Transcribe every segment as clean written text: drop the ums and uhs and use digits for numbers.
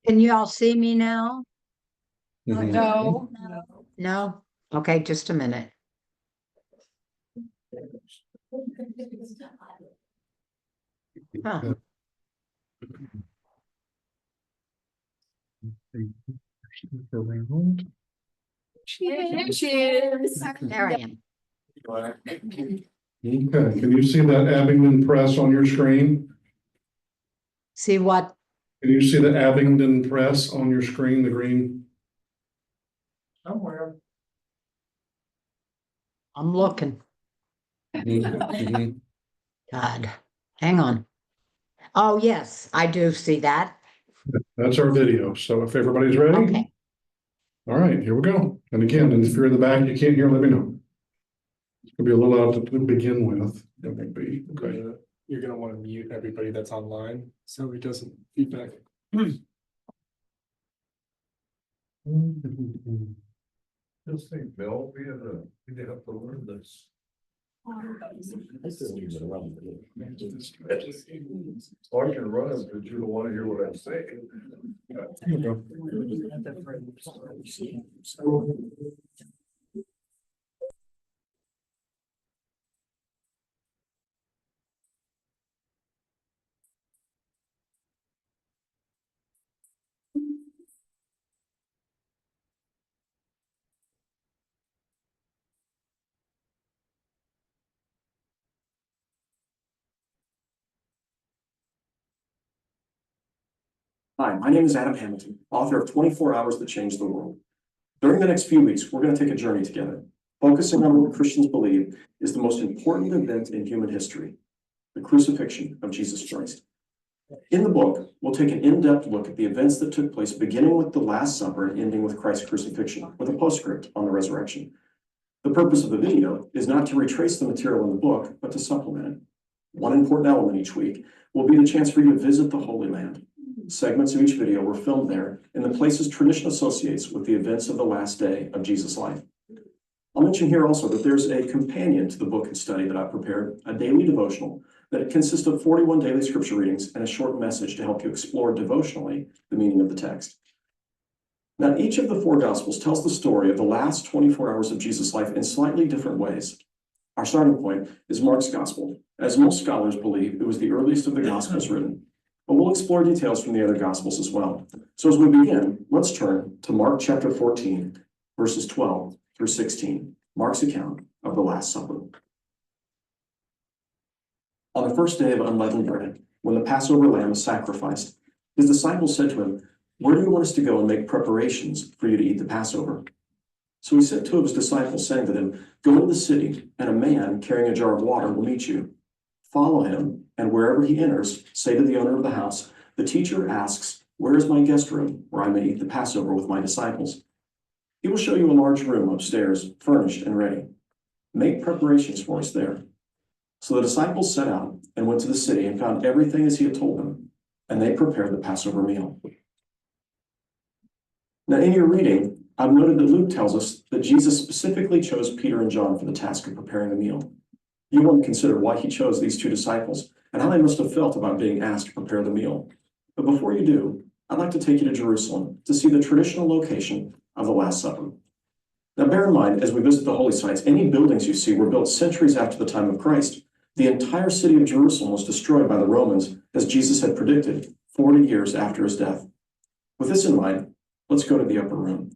Can you all see me now? Mhm. No. No? Okay, just a minute. Huh. There I am. Okay, can you see that Abingdon Press on your screen? See what? Can you see the Abingdon Press on your screen, the green? Somewhere. I'm looking. Mhm. God, hang on. Oh, yes, I do see that. That's our video, so if everybody's ready. Okay. All right, here we go. And again, if you're in the back, you can't hear, let me know. It's gonna be a little loud to begin with. It may be, okay. You're gonna want to mute everybody that's online, so it doesn't feedback. Just think, Bill, we have to learn this. Or I can run, but you don't want to hear what I'm saying. Here we go. Hi, my name is Adam Hamilton, author of 24 Hours That Changed the World. During the next few weeks, we're going to take a journey together, focusing on what Christians believe is the most important event in human history, the crucifixion of Jesus Christ. In the book, we'll take an in-depth look at the events that took place, beginning with the Last Supper and ending with Christ's crucifixion, with a postscript on the resurrection. The purpose of the video is not to retrace the material in the book, but to supplement it. One important element each week will be the chance for you to visit the Holy Land. Segments of each video were filmed there in the places tradition associates with the events of the last day of Jesus' life. I'll mention here also that there's a companion to the book and study that I've prepared, a daily devotional that consists of 41 daily scripture readings and a short message to help you explore devotionally the meaning of the text. Now, each of the four Gospels tells the story of the last 24 hours of Jesus' life in slightly different ways. Our starting point is Mark's Gospel. As most scholars believe, it was the earliest of the Gospels written. But we'll explore details from the other Gospels as well. So as we begin, let's turn to Mark chapter 14, verses 12 through 16, Mark's account of the Last Supper. On the first day of unleavened bread, when the Passover lamb was sacrificed, his disciples said to him, "Where do you want us to go and make preparations for you to eat the Passover?" So he sent two of his disciples, saying to them, "Go into the city, and a man carrying a jar of water will meet you. Follow him, and wherever he enters, say to the owner of the house, 'The teacher asks, where is my guest room, where I may eat the Passover with my disciples?' He will show you a large room upstairs, furnished and ready. Make preparations for us there." So the disciples set out and went to the city and found everything as he had told them, and they prepared the Passover meal. Now, in your reading, I've noted that Luke tells us that Jesus specifically chose Peter and John for the task of preparing the meal. You want to consider why he chose these two disciples and how they must have felt about being asked to prepare the meal. But before you do, I'd like to take you to Jerusalem to see the traditional location of the Last Supper. Now, bear in mind, as we visit the holy sites, any buildings you see were built centuries after the time of Christ. The entire city of Jerusalem was destroyed by the Romans, as Jesus had predicted, 40 years after his death. With this in mind, let's go to the upper room.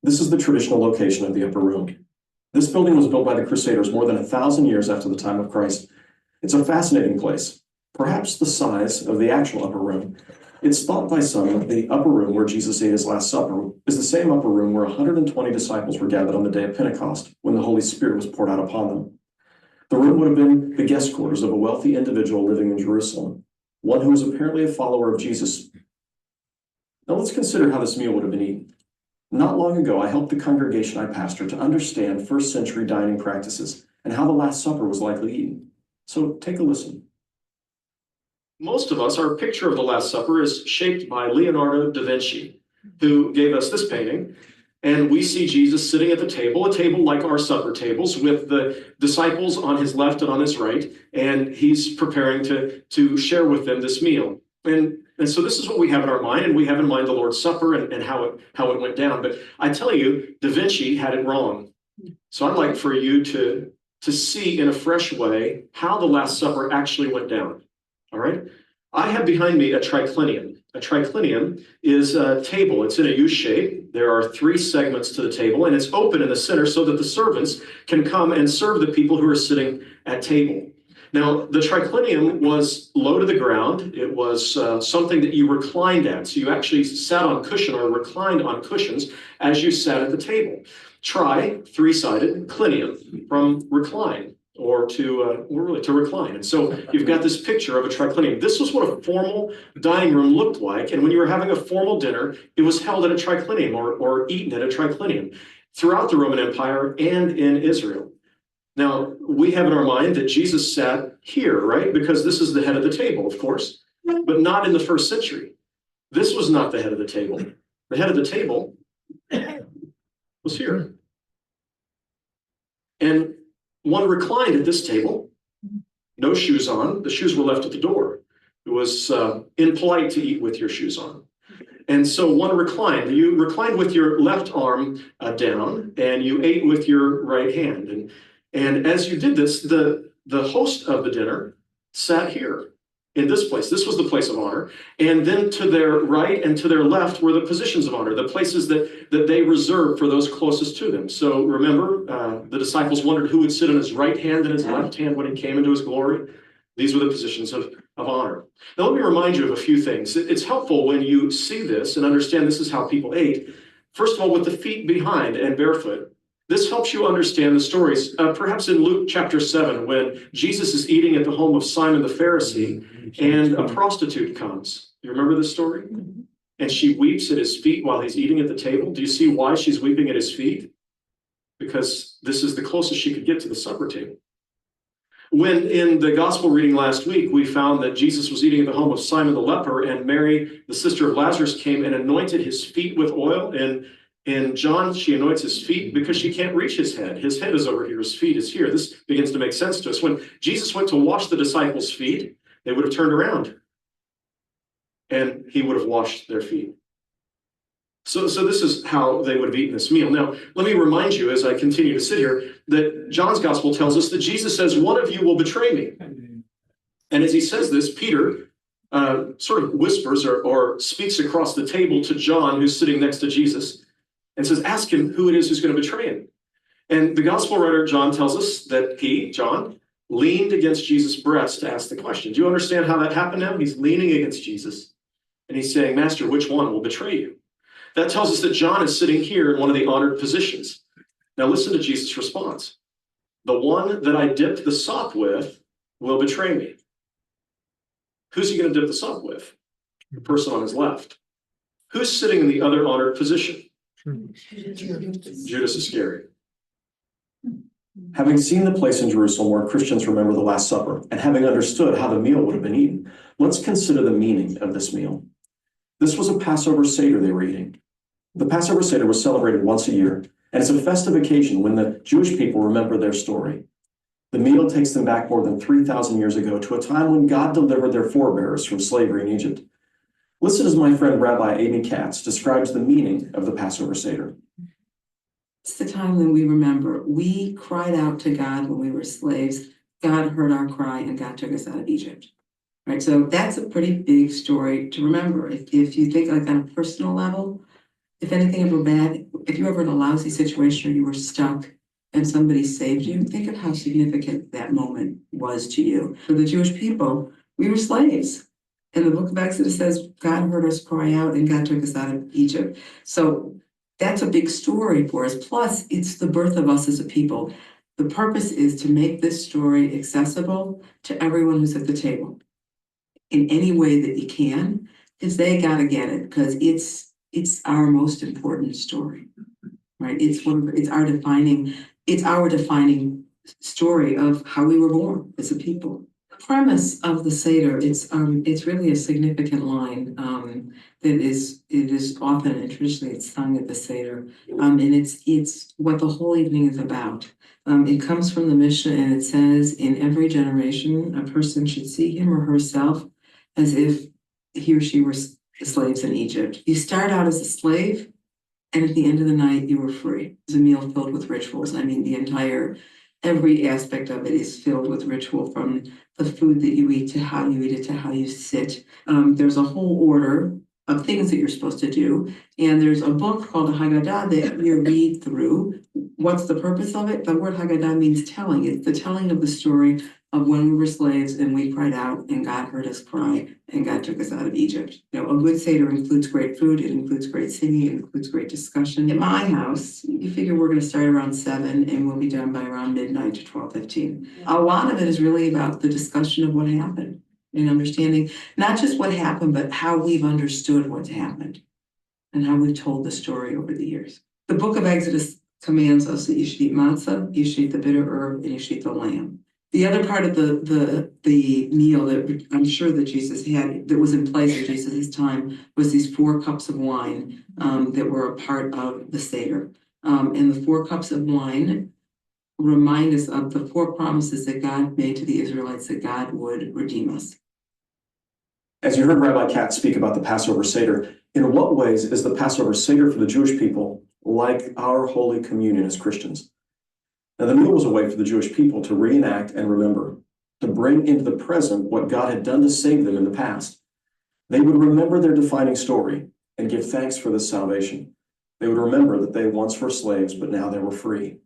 This is the traditional location of the upper room. This building was built by the Crusaders more than 1,000 years after the time of Christ. It's a fascinating place, perhaps the size of the actual upper room. It's thought by some that the upper room where Jesus ate his Last Supper is the same upper room where 120 disciples were gathered on the day of Pentecost, when the Holy Spirit was poured out upon them. The room would have been the guest quarters of a wealthy individual living in Jerusalem, one who was apparently a follower of Jesus. Now let's consider how this meal would have been eaten. Not long ago, I helped the congregation I pastor to understand first century dining practices and how the Last Supper was likely eaten. So take a listen. Most of us, our picture of the Last Supper is shaped by Leonardo da Vinci, who gave us this painting. And we see Jesus sitting at the table, a table like our supper tables, with the disciples on his left and on his right, and he's preparing to share with them this meal. And so this is what we have in our mind, and we have in mind the Lord's Supper and how it went down. But I tell you, Da Vinci had it wrong. So I'd like for you to see in a fresh way how the Last Supper actually went down. All right. I have behind me a triclinium. A triclinium is a table. It's in a U shape. There are 3 segments to the table, and it's open in the center so that the servants can come and serve the people who are sitting at table. Now, the triclinium was low to the ground. It was something that you reclined at. So you actually sat on cushion or reclined on cushions as you sat at the table. Tri, 3-sided, clinium, from recline, or to recline. And so you've got this picture of a triclinium. This was what a formal dining room looked like. And when you were having a formal dinner, it was held at a triclinium or eaten at a triclinium throughout the Roman Empire and in Israel. Now, we have in our mind that Jesus sat here, right? Because this is the head of the table, of course, but not in the first century. This was not the head of the table. The head of the table was here. And one reclined at this table, no shoes on. The shoes were left at the door. It was impolite to eat with your shoes on. And so one reclined. You reclined with your left arm down, and you ate with your right hand. And as you did this, the host of the dinner sat here in this place. This was the place of honor. And then to their right and to their left were the positions of honor, the places that they reserved for those closest to them. So remember, the disciples wondered who would sit on his right hand and his left hand when he came into his glory. These were the positions of honor. Now, let me remind you of a few things. It's helpful when you see this and understand this is how people ate. First of all, with the feet behind and barefoot. This helps you understand the stories. Perhaps in Luke chapter 7, when Jesus is eating at the home of Simon the Pharisee, and a prostitute comes. You remember this story? And she weeps at his feet while he's eating at the table. Do you see why she's weeping at his feet? Because this is the closest she could get to the supper table. When in the gospel reading last week, we found that Jesus was eating at the home of Simon the leper, and Mary, the sister of Lazarus, came and anointed his feet with oil. And in John, she anoints his feet because she can't reach his head. His head is over here. His feet is here. This begins to make sense to us. When Jesus went to wash the disciples' feet, they would have turned around and he would have washed their feet. So this is how they would have eaten this meal. Now, let me remind you as I continue to sit here that John's gospel tells us that Jesus says, one of you will betray me. And as he says this, Peter sort of whispers or speaks across the table to John, who's sitting next to Jesus, and says, ask him who it is who's going to betray him. And the gospel writer John tells us that he, John, leaned against Jesus' breast to ask the question. Do you understand how that happened now? He's leaning against Jesus, and he's saying, Master, which one will betray you? That tells us that John is sitting here in one of the honored positions. Now listen to Jesus' response. The one that I dipped the sop with will betray me. Who's he going to dip the sop with? The person on his left. Who's sitting in the other honored position? Judas Iscariot. Having seen the place in Jerusalem where Christians remember the Last Supper, and having understood how the meal would have been eaten, let's consider the meaning of this meal. This was a Passover Seder they were eating. The Passover Seder was celebrated once a year, and it's a festive occasion when the Jewish people remember their story. The meal takes them back more than 3,000 years ago to a time when God delivered their forebears from slavery in Egypt. Listen as my friend Rabbi Amy Katz describes the meaning of the Passover Seder. It's the time when we remember we cried out to God when we were slaves. God heard our cry and God took us out of Egypt. Right, so that's a pretty big story to remember. If you think like on a personal level, if anything ever bad, if you were in a lousy situation or you were stuck and somebody saved you, think of how significant that moment was to you. For the Jewish people, we were slaves. And the book of Exodus says, God heard us cry out and God took us out of Egypt. So that's a big story for us. Plus, it's the birth of us as a people. The purpose is to make this story accessible to everyone who's at the table in any way that you can, because they got to get it, because it's our most important story, right? It's our defining story of how we were born as a people. The premise of the Seder, it's really a significant line that is often and traditionally it's sung at the Seder, and it's what the whole evening is about. It comes from the Mishnah, and it says, in every generation, a person should see him or herself as if he or she were slaves in Egypt. You start out as a slave, and at the end of the night, you were free. It's a meal filled with rituals. I mean, every aspect of it is filled with ritual, from the food that you eat to how you eat it to how you sit. There's a whole order of things that you're supposed to do. And there's a book called a Haggadah that you read through. What's the purpose of it? The word Haggadah means telling. It's the telling of the story of when we were slaves and we cried out and God heard us cry and God took us out of Egypt. You know, a good Seder includes great food, it includes great singing, it includes great discussion. At my house, you figure we're gonna start around 7 and we'll be done by around midnight to 12:15. A lot of it is really about the discussion of what happened and understanding not just what happened, but how we've understood what's happened and how we've told the story over the years. The book of Exodus commands us that you should eat matzah, you should eat the bitter herb, and you should eat the lamb. The other part of the meal that I'm sure that Jesus had, that was in place at Jesus' time, was these 4 cups of wine that were a part of the Seder. And the 4 cups of wine remind us of the 4 promises that God made to the Israelites that God would redeem us. As you heard Rabbi Katz speak about the Passover Seder, in what ways is the Passover Seder for the Jewish people like our Holy Communion as Christians? Now, the meal was a way for the Jewish people to reenact and remember, to bring into the present what God had done to save them in the past. They would remember their defining story and give thanks for this salvation. They would remember that they once were slaves, but now they were free.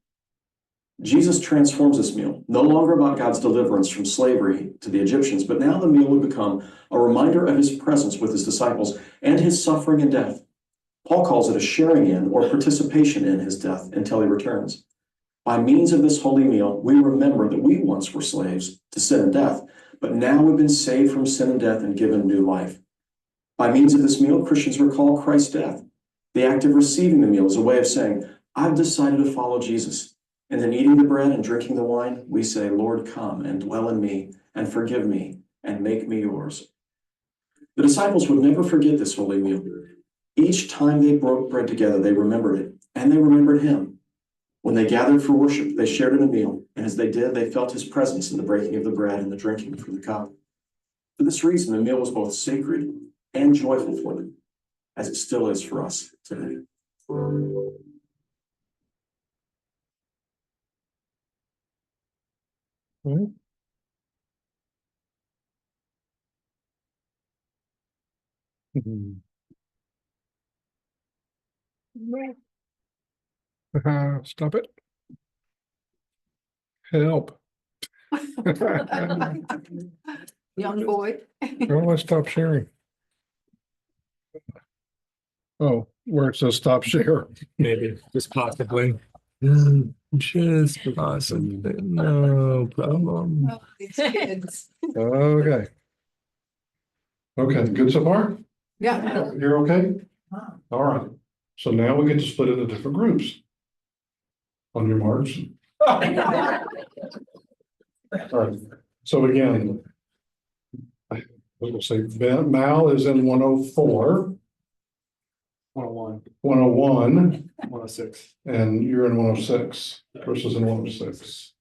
Jesus transforms this meal, no longer about God's deliverance from slavery to the Egyptians, but now the meal would become a reminder of his presence with his disciples and his suffering and death. Paul calls it a sharing in or participation in his death until he returns. By means of this holy meal, we remember that we once were slaves to sin and death, but now we've been saved from sin and death and given new life. By means of this meal, Christians recall Christ's death. The act of receiving the meal is a way of saying, I've decided to follow Jesus. And then eating the bread and drinking the wine, we say, Lord, come and dwell in me and forgive me and make me yours. The disciples would never forget this holy meal. Each time they broke bread together, they remembered it, and they remembered him. When they gathered for worship, they shared in a meal, and as they did, they felt his presence in the breaking of the bread and the drinking from the cup. For this reason, the meal was both sacred and joyful for them, as it still is for us today. Stop it. Help. Young boy. Well, let's stop sharing. Oh, where it says stop share. Maybe, just possibly. Just possibly, no problem. Oh, these kids. Okay. Okay, good so far? Yeah. You're okay? All right. So now we get to split into different groups. On your marks. All right. So again, we'll say Mal is in 104, 101, 101, 106. and you're in 106 versus in 106.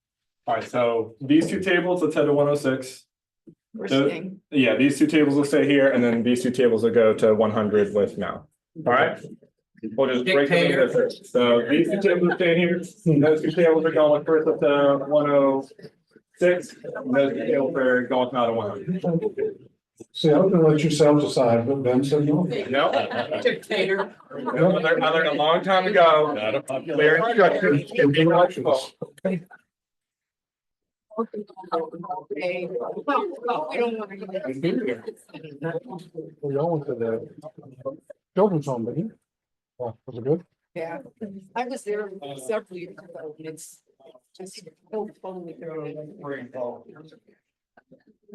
All right, so these 2 tables, let's head to 106. We're So- seeing. Yeah, these 2 tables will stay here, and then these 2 tables will go to 100 with Mal. All right? We'll just break them into this. So these 2 tables will stay here. Those 2 tables are going first up to 106. And those 2 tables are going to 100. See, I was gonna let yourself decide, but Ben said no. No. Dictator. I learned a long time ago. Clear instructions. Okay. Well, we don't want to get. We're going to the children's home, didn't you? Oh, was it good? Yeah, I was there several years ago, and it's just totally thrown.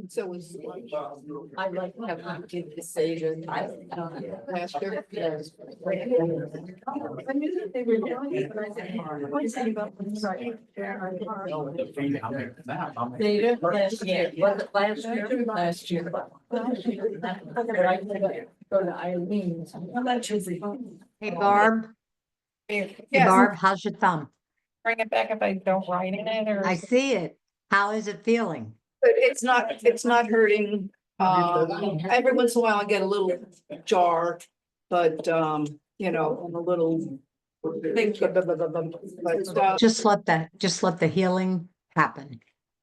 So it's, I like to have my kid to say that last year. Yes. I knew that they were doing it, but I said, what is it about them? Sorry. They did last year, was it last year? Last year. Go to Eileen's. Hey, Barb. Hey, Barb, how's your thumb? Bring it back if I don't write in it or. I see it. How is it feeling? But it's not hurting Every once in a while I get a little jar, but, you know, and a little. But, Just let the healing happen.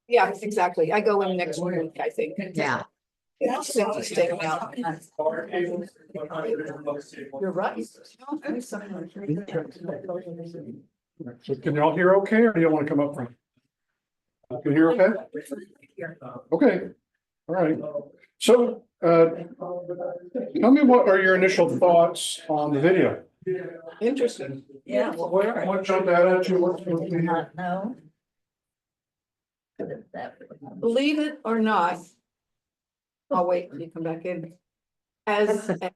yeah, exactly. I go in next week, I think. Yeah. It's staying out. You're right. So can y'all hear okay, or do you want to come up front? Can you hear okay? Okay, all right. So, tell me, what are your initial thoughts on the video? Interesting. Yeah. What jumped out at you? What you hear? No. Believe it or not. I'll wait till you come back in. As a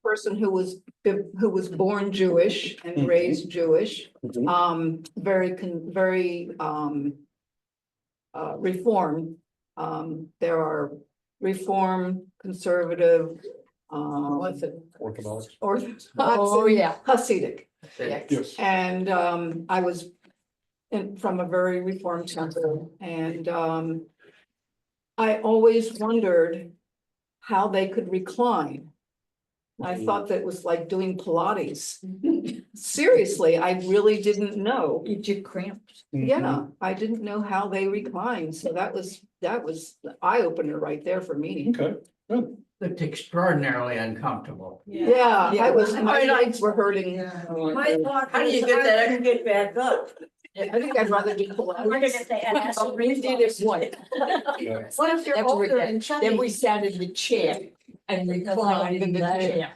person who was born Jewish and raised Jewish, very reformed. There are reform, conservative, what's it? Orthodox. Orthodox. Oh, yeah. Hasidic. Yes. And I was from a very reformed temple, and I always wondered how they could recline. I thought that was like doing Pilates. Seriously, I really didn't know. You cramped. Yeah, I didn't know how they recline, so that was the eye opener right there for me. Okay, good. Looked extraordinarily uncomfortable. Yeah, my legs were hurting. My thought. How do you get that? I can get back up. I think I'd rather do Pilates. We did it one. Yeah. What if you're older and chubby? Then we sat in the chair and reclined in the chair.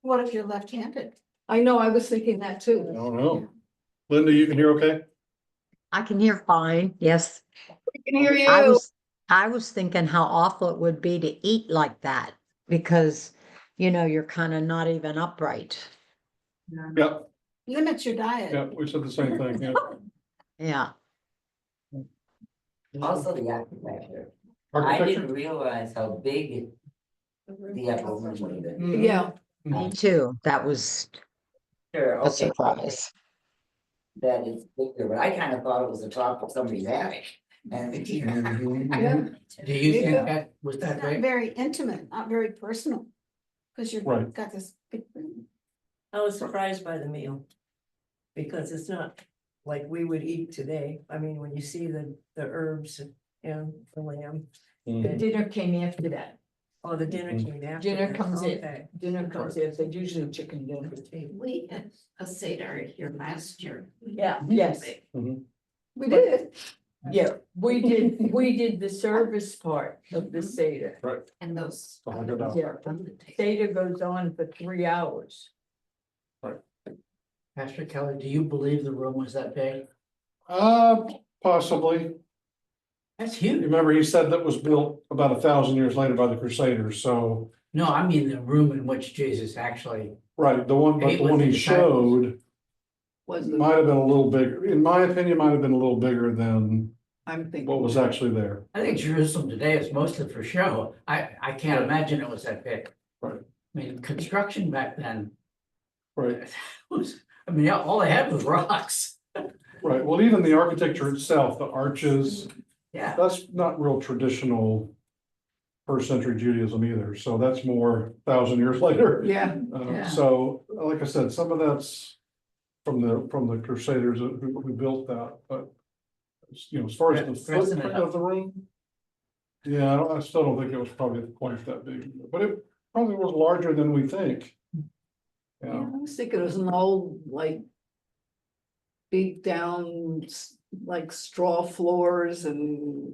What if you're left-handed? I know, I was thinking that I too. don't know. Linda, you can hear okay? I can hear fine, yes. I can hear I you. was thinking how awful it would be to eat like that because, you're kind of not even upright. Yep, Limits your diet. yep, we said the same thing, yeah. Yeah. Also the architecture. I Architecture? didn't realize how big the upper room would have been. Yeah, Me too. That was Sure, a okay, surprise. that is bigger, but I kind of thought it was the top of somebody's attic. And yeah. Do you think Yeah. that was It's that not big? very intimate, not very personal. Cause you've Right. got this big room. I was surprised by the meal. Because it's not like we would eat today. I mean, when you see the herbs and the lamb. Mhm. Dinner came after that. Oh, the dinner came after. Dinner that. comes in. Okay. Dinner comes in, they usually chicken dinner. We had a Seder here last year. Yeah, yes. We did. Yeah, we did the service part of the Seder. Right. And those. So I'll go down. Yeah, Seder goes on for 3 hours. Pastor Kelly, do you believe the room was that big? Possibly. That's huge. Remember, he said that was built about 1,000 years later by the Crusaders, so, No, I mean the room in which Jesus actually, right, the one Ate with he the disciples. showed Was might have been a little bigger, in my opinion, might have been a little bigger than I'm thinking. what was actually there. I think Jerusalem today is mostly for show. I can't imagine it was that big. Right. I mean, construction back then Right, was, I mean, all they had was rocks. right. Well, even the architecture itself, the arches, Yeah. that's not real traditional first century Judaism either. So that's more 1,000 years later. Yeah, Yeah. So like I said, some of that's from the Crusaders who built that, but as far as the Dressing it footprint up. of the room. Yeah, I still don't think it was probably quite that big, but it probably was larger than we think. yeah, Yeah, I was thinking it was an old, like. Beat down, like straw floors and,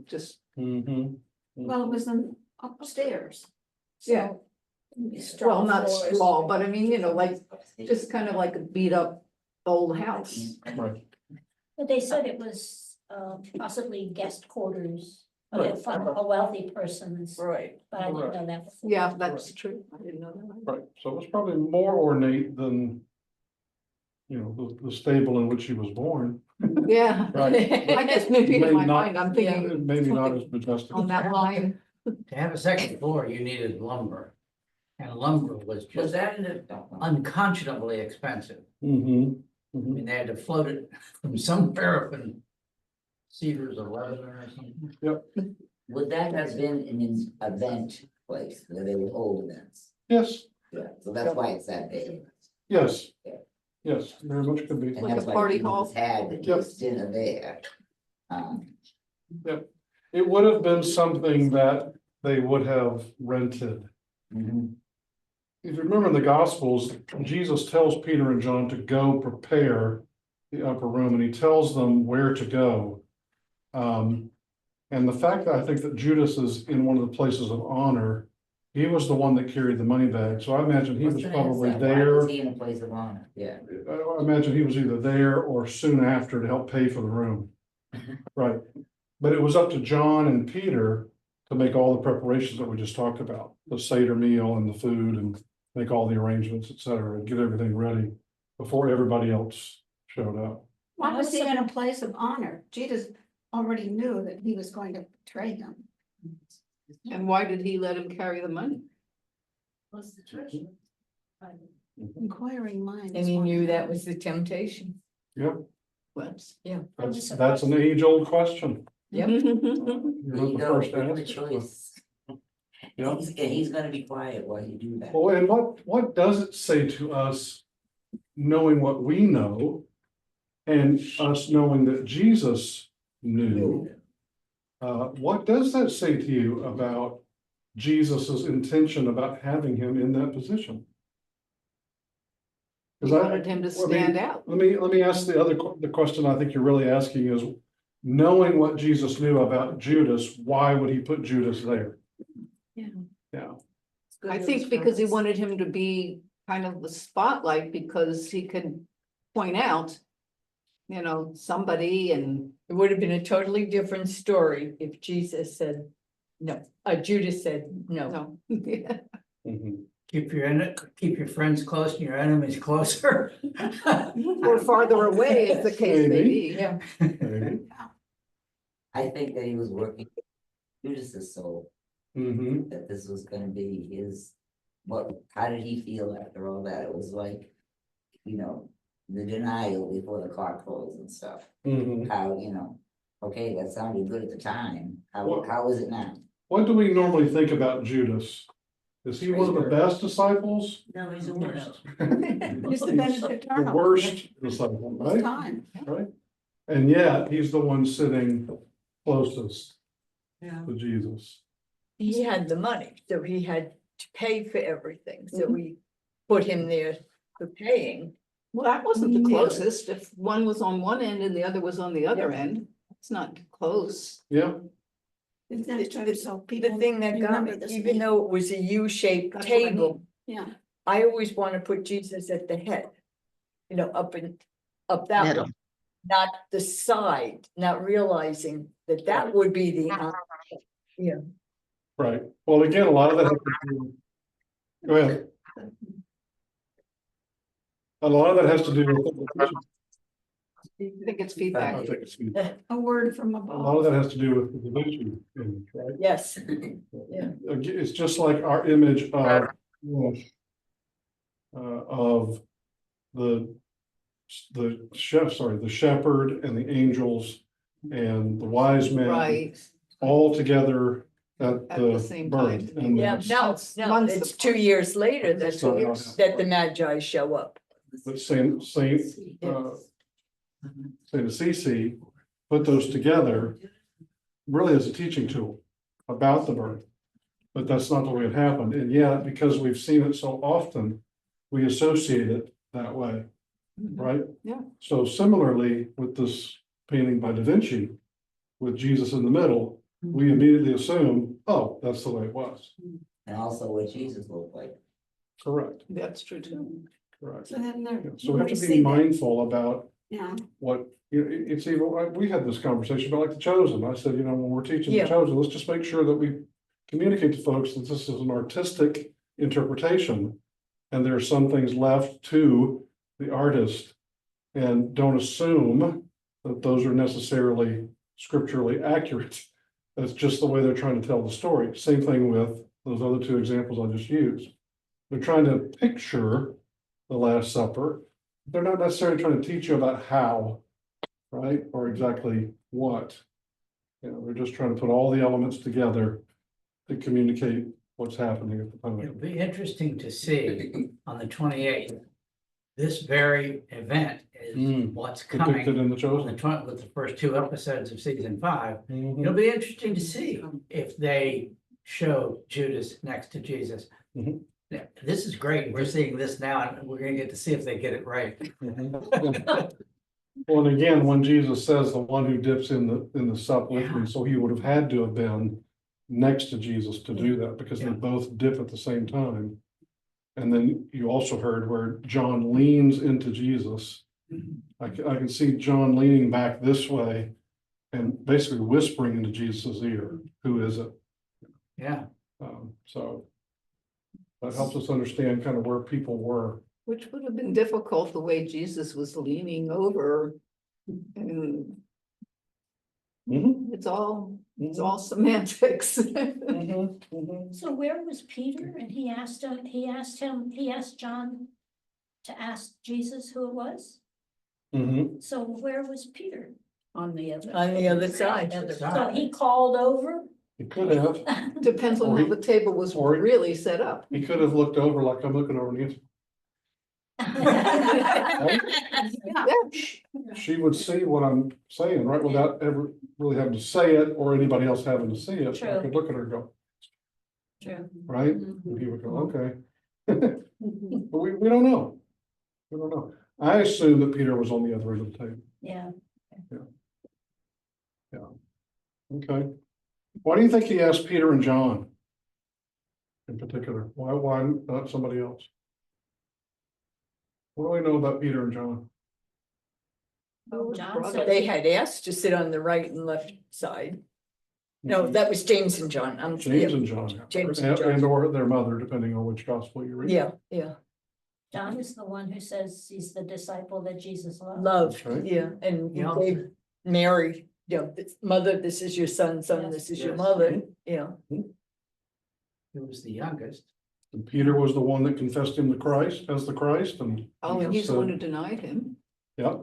just, mm-hmm. Well, it was upstairs. Yeah. well, not straw, but I mean, like, just kind of like a beat up old house. Right. But they said it was possibly guest quarters Right. from a wealthy person's, Right. but I didn't know that before. Yeah, that's true. I didn't know that. Right, so it was probably more ornate than, the stable in which he was born. Yeah, Right. I guess maybe in May my not- mind, I'm thinking Maybe not as majestic. on that line. To have a second floor, you needed lumber. And lumber was Was just that in the? unconscionably expensive. Mm-hmm. I mean, they had to float it from somewhere up in Cedars or Lebanon or something. would that have been an event place where they would hold events? Yes, Yeah, so that's why it's that big. yes. Yes, very much could be. And Like a that's why party people hall? just had Yep. this dinner there. It would have been something that they would have rented. Mhm. If you remember in the Gospels, Jesus tells Peter and John to go prepare the upper room, and he tells them where to go. And the fact that I think that Judas is in one of the places of honor, he was the one that carried the money bag, so I imagine he What's was the probably answer? Why there. was he in a place of honor? Yeah. I imagine he was either there or soon after to help pay for the room. Right, but it was up to John and Peter to make all the preparations that we just talked about, the Seder meal and the food and make all the arrangements, et cetera, and get everything ready before everybody else showed up. Why was he in a place of honor? Jesus already knew that he was going to betray him. And why did he let him carry the money? Inquiring minds. And he knew that was the temptation. Yep, Whoops. that's an age-old question. Yep. You're There not you the go, first to give him a ask it. choice. Yeah. He's gonna be quiet while you do that. Well, and what does it say to us, knowing what we know, and us knowing that Jesus knew? What does that say to you about Jesus's intention about having him in that position? He 'Cause wanted him to stand out. Let me ask the question I think you're really asking is, knowing what Jesus knew about Judas, why would he put Judas there? Yeah. I think because he wanted him to be kind of the spotlight because he could point out, you know, somebody and It would have been a totally different story if Jesus said, no, Judas said, no. no. Mhm. Keep your friends close and your enemies closer. Or farther away as the case may be. Yeah. Maybe. I think that he was working Judas's soul, Mhm. that this was gonna be his, how did he feel after all that? It was like, you know, the denial before the car closed and stuff. Mhm. How, you know, okay, that sounded good at the time. How is it now? What do we normally think about Judas? Is he one of the best disciples? No, he's the worst. He's the benefactor. The worst disciple, right? Time. Right? And yet, he's the one sitting closest Yeah. to Jesus. He had the money, so he had to pay for everything, so we put him there for paying. Well, that wasn't the Yeah. closest. If one was on one end and the other was on the other end, it's not close. Yeah, The thing that got me, even though it was a U-shaped That's what I table, Yeah. I always want to put Jesus at the head. You know, up that Middle. way, not the side, not realizing that that would be the. right. Well, again, a lot of that has to do. Go ahead. A lot of that has to do with. I think it's I feedback. think it's- A A word from lot of above. that has to do with the Da Vinci image, right? Yes, It's just like our image of the shepherd and the angels and the wise men. Right. All together at At the the same birth. time. And yeah, that's- no, months it's apart. 2 years later that So, that the Magi show up. But Saint Assisi put those together really as a teaching tool about the birth. But that's not the way it happened. And yet, because we've seen it so often, we associate it that way, right? Yeah. So similarly, with this painting by Da Vinci, with Jesus in the middle, we immediately assume, oh, that's the way it was. And also what Jesus looked like. Correct, That's true too. correct. So then there. Yeah, so we have to be mindful about Yeah. what, it's even, we had this conversation about like the Chosen. I said, when we're teaching the Yeah. Chosen, let's just make sure that we communicate to folks that this is an artistic interpretation. And there are some things left to the artist, and don't assume that those are necessarily scripturally accurate. That's just the way they're trying to tell the story. Same thing with those other two examples I just used. They're trying to picture the Last Supper. They're not necessarily trying to teach you about how, right? Or exactly what. You know, they're just trying to put all the elements together to communicate what's happening at the It'll time. be interesting to see on the 28th. This very event is what's Depicted coming in the on chosen. with the first 2 episodes of season 5. Mhm. It'll be interesting to see if they show Judas next to Jesus. Mhm. Yeah, this is great. We're seeing this now, and we're gonna get to see if they get it right. Well, and again, when Jesus says the one who dips in the sup with me, so he would have had to have been next to Jesus to do that, because they Yeah. both dip at the same time. And then you also heard where John leans into Jesus. I can see John leaning back this way and basically whispering into Jesus' ear, who is it? Yeah, So that helps us understand kind of where people were. Which would have been difficult the way Jesus was leaning over. And Mhm. it's all semantics. So where was Peter? And he asked John to ask Jesus who it was? Mhm. So where was Peter? On the other. On the other side. So he called over? He could have, Depends on Or how he- the table was or he- really set up. he could have looked over like I'm looking over Nancy. She would see what I'm saying, right, without ever really having to say it or anybody else having to see it. I True. could look at her and go, True. right? And he would go, okay. But we don't know. We don't know. I assume that Peter was on the other end of the table. Yeah. Okay. Why do you think he asked Peter and John? In particular, why not somebody else? What do we know about Peter and John? John said They had asked to sit on the right and left side. No, that was James and John. James and John. James and John. And or their mother, depending on which gospel you read. Yeah, John is the one who says he's the disciple that Jesus loved. love, Right. yeah, and Yeah. they Mary, mother, this is your son, this is your Yes. mother, yeah. he was the youngest. And Peter was the one that confessed him as the Christ, and Oh, and he's the So- one who denied him. yeah,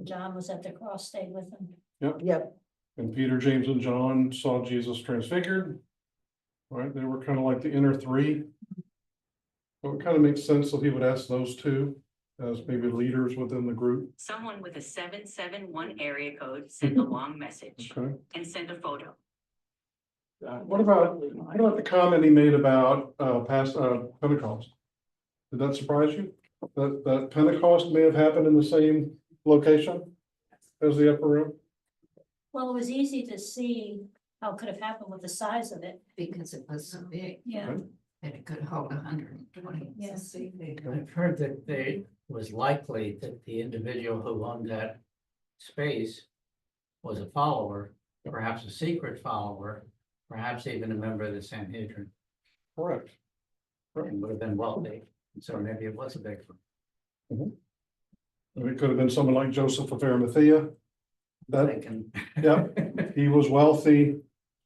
John was at the cross, stayed with him. Yep, and Peter, James, and John saw Jesus transfigured. Right, they were kind of like the inner three. So it kind of makes sense that he would ask those two as maybe leaders within the group. Someone with a 771 area code sent a long message Okay. and sent a photo. What about the comment he made about Pentecost? Did that surprise you? That Pentecost may have happened in the same location as the upper room? Well, it was easy to see how it could have happened with the size of it. Because it was so big, Yeah. that it could hold 120. Yes. I've heard that it was likely that the individual who owned that space was a follower, perhaps a secret follower, perhaps even a member of the Sanhedrin, Correct. and would have been wealthy. So maybe it was a big one. And it could have been someone like Joseph of Arimathea. That, Thinking. yeah, he was wealthy.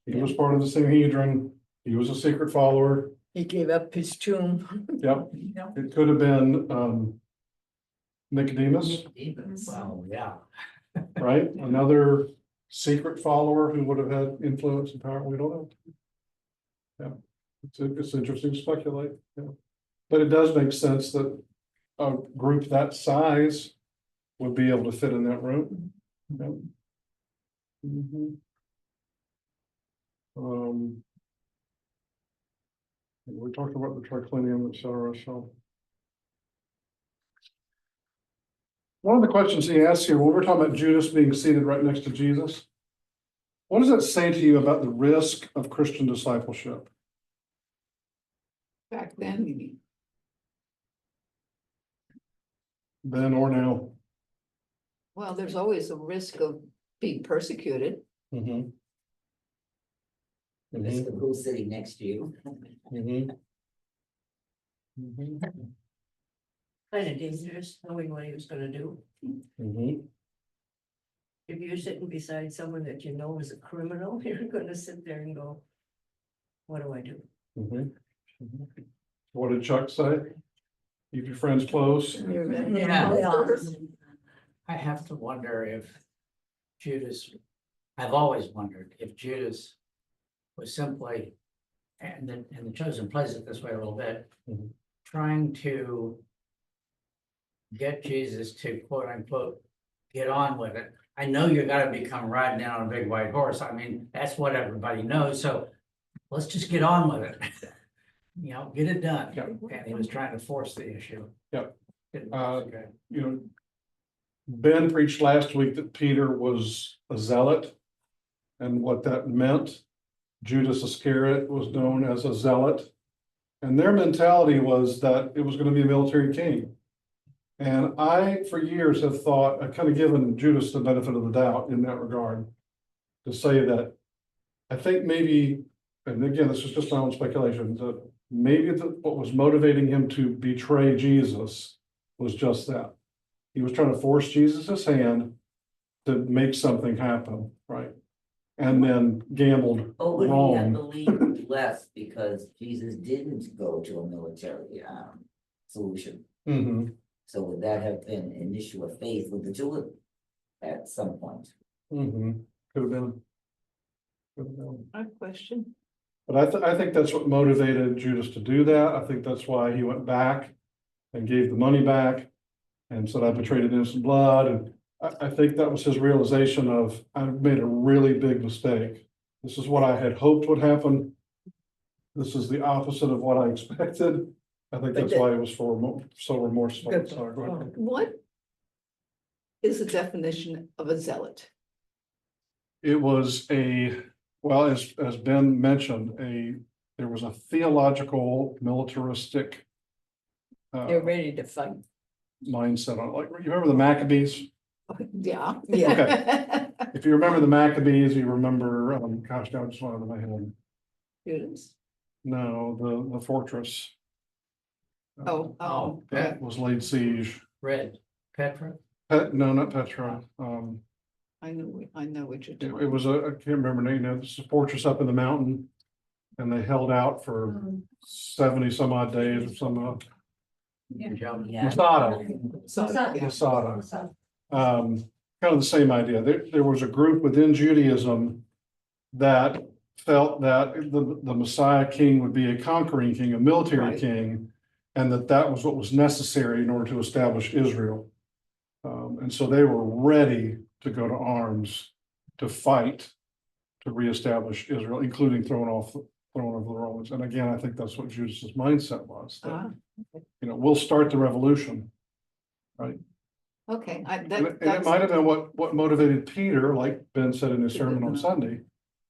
He was part of the Sanhedrin. He was a secret follower. he gave up his tomb. Yep. It could have been Nicodemus, Well, yeah. right? Another secret follower who would have had influence and power. We don't know. Yeah, it's interesting to speculate. Yeah, but it does make sense that a group that size would be able to fit in that room. Yeah. Mhm. We talked about the triclinium, et cetera, so. One of the questions he asks here, when we're talking about Judas being seated right next to Jesus, what does that say to you about the risk of Christian discipleship? Back then, you mean. Then or now? Well, there's always a risk of being persecuted. Mm-hmm. The risk of who's sitting next to you. Mm-hmm. Kind of dangerous, knowing what he was gonna do. Mm-hmm. If you're sitting beside someone that you know is a criminal, you're gonna sit there and go, what do I do? Mm-hmm. What did Chuck say? Keep your friends close. Yeah. I have to wonder if Judas I've always wondered if Judas was simply, and the Chosen plays it this way a little bit, trying to get Jesus to quote unquote, get on with it. I know you're gonna become riding in on a big white horse. I mean, that's what everybody knows, so let's just get on with it. You know, get it done. Yeah. And he was trying to force the issue. Yeah. Didn't Uh, work, okay. You know, Ben preached last week that Peter was a zealot. And what that meant, Judas Iscariot was known as a zealot. And their mentality was that it was going to be a military king. And I, for years, have thought, I've kind of given Judas the benefit of the doubt in that regard. To say that, I think maybe, and again, this is just my own speculation, that maybe what was motivating him to betray Jesus was just that. He was trying to force Jesus' hand to make something happen, right? And then gambled Oh, but he had wrong. believed less because Jesus didn't go to a military solution. Mhm. So would that have been an issue of faith with the two of them at some point? Mhm. Could have been. Could have been. I have a question. But I think that's what motivated Judas to do that. I think that's why he went back and gave the money back and said, I betrayed innocent blood. And I think that was his realization of, I've made a really big mistake. This is what I had hoped would happen. This is the opposite of what I expected. I think that's why he was so remorseful. Good. Sorry, go ahead. What is the definition of a zealot? It was well, as Ben mentioned, there was a theological, militaristic They're ready to fight. mindset on it. Like, you remember the Maccabees? Yeah. Yeah. If you remember the Maccabees, you remember, gosh, now I just went out of my head. Judas. No, the fortress. Oh. That was laid siege. Red, Petra, No, not Petra. I know what you're It talking. was I can't remember the name. Now, this is a fortress up in the mountain. And they held out for 70 some odd days or some, Yeah. Masada. Yeah. Masada. Kind of the same idea. There was a group within Judaism that felt that the Messiah king would be a conquering king, a military Right. king, and that was what was necessary in order to establish Israel. And so they were ready to go to arms to fight to reestablish Israel, including throwing off the Romans. And again, I think that's what Judas's mindset was. That, we'll start the revolution. Right. Okay. And it might have been what motivated Peter, like Ben said in his sermon on Sunday,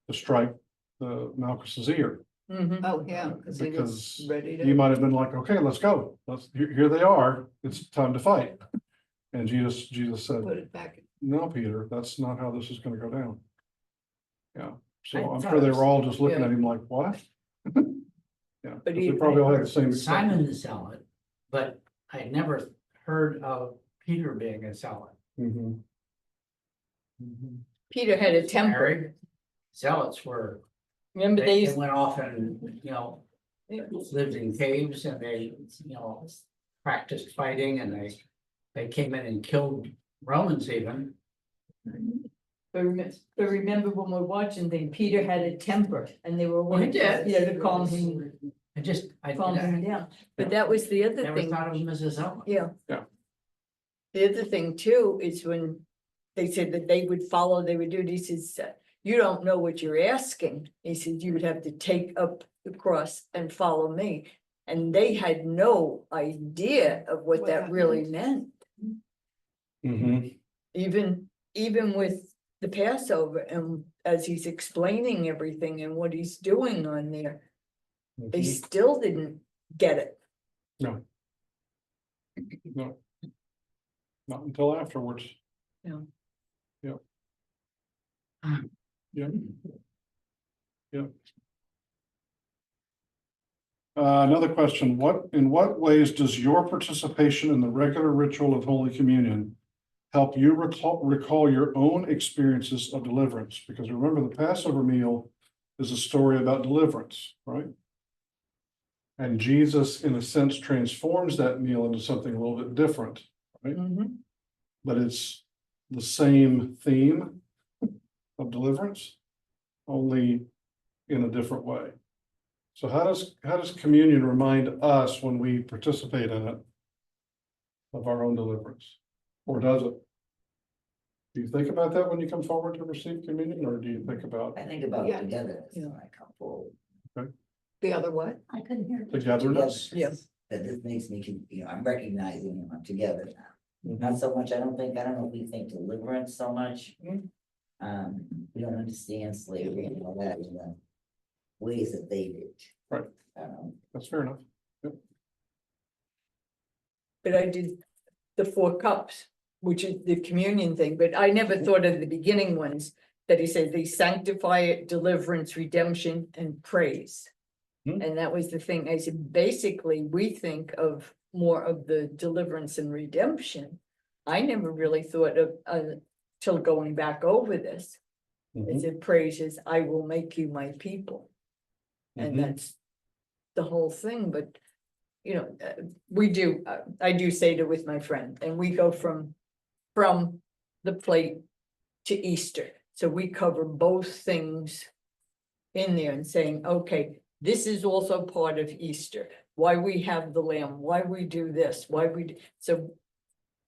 to strike the Malchus's ear. Oh, yeah, because he was Because ready he to. might have been like, okay, let's go. Here they are. It's time to fight. And Jesus said, Put it back. no, Peter, that's not how this is going to go down. Yeah. So I I'm thought sure they it was- were all just looking yeah. at him like, what? Yeah. But They he- probably all had the same. Simon the Zealot, but I had never heard of Peter being a zealot. Mhm. Mhm. Peter had a temper. Mary, zealots were, Remember they they used, went off and, lived in caves and they, practiced fighting and they came in and killed Romans even. but remember when we're watching thing, Peter had a temper and they were He wanting, did. to calm him, I calm him down. But that was the other never thing. thought of him as a zealot. Yeah. Yeah. The other thing too is when they said that they would follow, they would do this, he said, you don't know what you're asking. He said, you would have to take up the cross and follow me. And they had no idea of what that really meant. Mhm. Even with the Passover and as he's explaining everything and what he's doing on there, they Mhm. still didn't get it. No. No. Not until afterwards. Yeah. Yep. Yep. Yep. Another question, in what ways does your participation in the regular ritual of Holy Communion help you recall your own experiences of deliverance? Because remember, the Passover meal is a story about deliverance, right? And Jesus, in a sense, transforms that meal into something a little bit different, right? Mhm. But it's the same theme. of deliverance, only in a different way. So how does communion remind us when we participate in it of our own deliverance? Or does it? Do you think about that when you come forward to receive communion, or do you think about I think about Yeah. togetherness Yeah. when I come forward. The other what? I couldn't hear. togetherness? Yeah. That this makes me, I'm recognizing I'm together now. Mhm. Not so much, I don't know if we think deliverance so much. Mhm. We don't understand slavery and all that in the ways that they did. Right. That's fair enough. But I did the 4 cups, which is the communion thing, but I never thought of the beginning ones. That he said they sanctify it, deliverance, redemption, and praise. Hmm. And that was the thing, I said, basically, we think of more of the deliverance and redemption. I never really thought of, till going back over this. I Mhm. said, praise is, I will make you my people. And Mhm. that's the whole thing, but, we do, I do Seder with my friend, and we go from the plate to Easter. So we cover both things in there and saying, okay, this is also part of Easter. Why we have the lamb, why we do this, so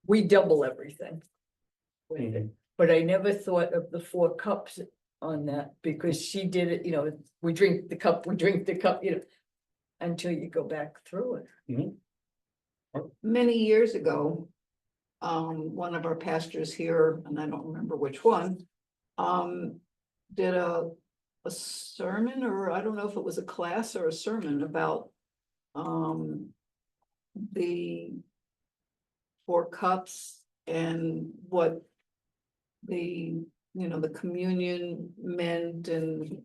we double everything with it. Mhm. But I never thought of the 4 cups on that, because she did it, we drink the cup, until you go back through it. Many years ago, one of our pastors here, and I don't remember which one, did a sermon, or I don't know if it was a class or a sermon about, the 4 cups and what the, the communion meant, and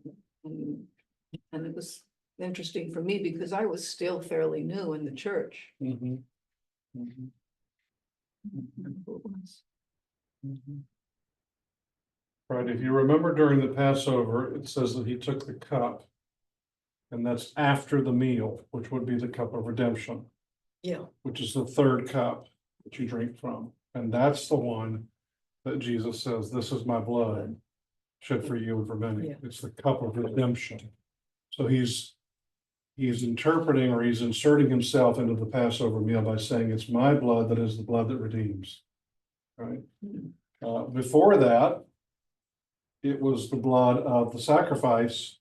it was interesting for me because I was still fairly new in the church. Mhm. Mhm. Who it was. Mhm. Right, if you remember during the Passover, it says that he took the cup. And that's after the meal, which would be the cup of redemption, Yeah, which is the 3rd cup that you drink from. And that's the one that Jesus says, this is my blood shed for you and for many. Yeah. It's the cup of redemption. So he's interpreting, or he's inserting himself into the Passover meal by saying, it's my blood that is the blood that redeems. Right? Before that, it was the blood of the sacrifice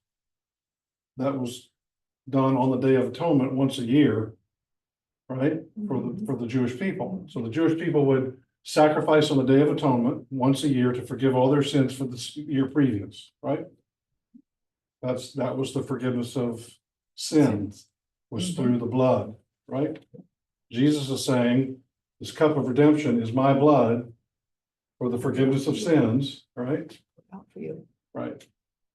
that was done on the Day of Atonement once a year. Right, for the Jewish people. So the Jewish people would sacrifice on the Day of Atonement once a year to forgive all their sins for the year previous, right? That was the forgiveness of sins, was through the blood, right? Jesus is saying, this cup of redemption is my blood for the forgiveness of sins, right? Out for you. Right.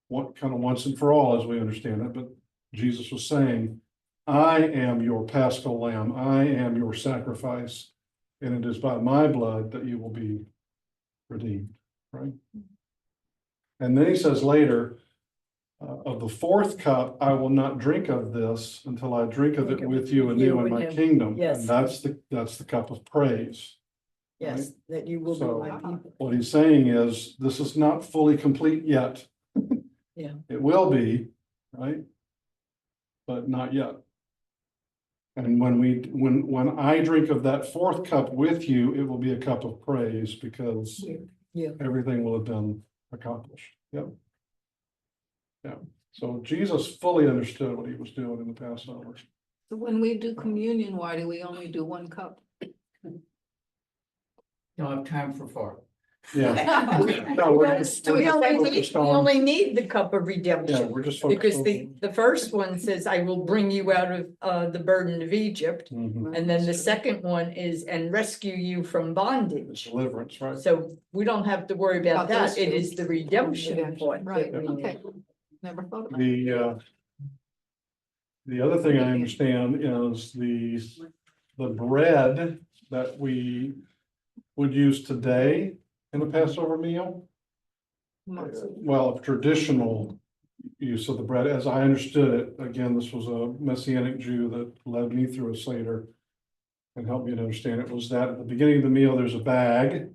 What kind of once and for all, as we understand it, but Jesus was saying, I am your paschal lamb, I am your sacrifice, and it is by my blood that you will be redeemed, right? And then he says later, of the 4th cup, I will not drink of this until I drink of it with you anew in my kingdom. Yes. And that's the cup of praise. yes, that you will So- be my people. What he's saying is, this is not fully complete yet. Yeah. It will be, right? But not yet. And when I drink of that 4th cup with you, it will be a cup of praise, because Yeah. everything will have been accomplished. Yep. Yeah, so Jesus fully understood what he was doing in the Passover. So when we do communion, why do we only do 1 cup? Don't have time for 4. Yeah. No, we're just We focused on, only need the cup of yeah, redemption, we're just focused because on. the first one says, I will bring you out of the burden of Egypt. Mhm. And then the second one is, and rescue you from bondage. Deliverance, right? So we don't have to worry about About those that. It two. is the redemption part. Right, that we need. okay. Never thought about The other thing I understand is the bread that we would use today in a Passover meal. Well, traditional use of the bread, as I understood it, again, this was a Messianic Jew that led me through a Seder and helped me to understand it, was that at the beginning of the meal, there's a bag,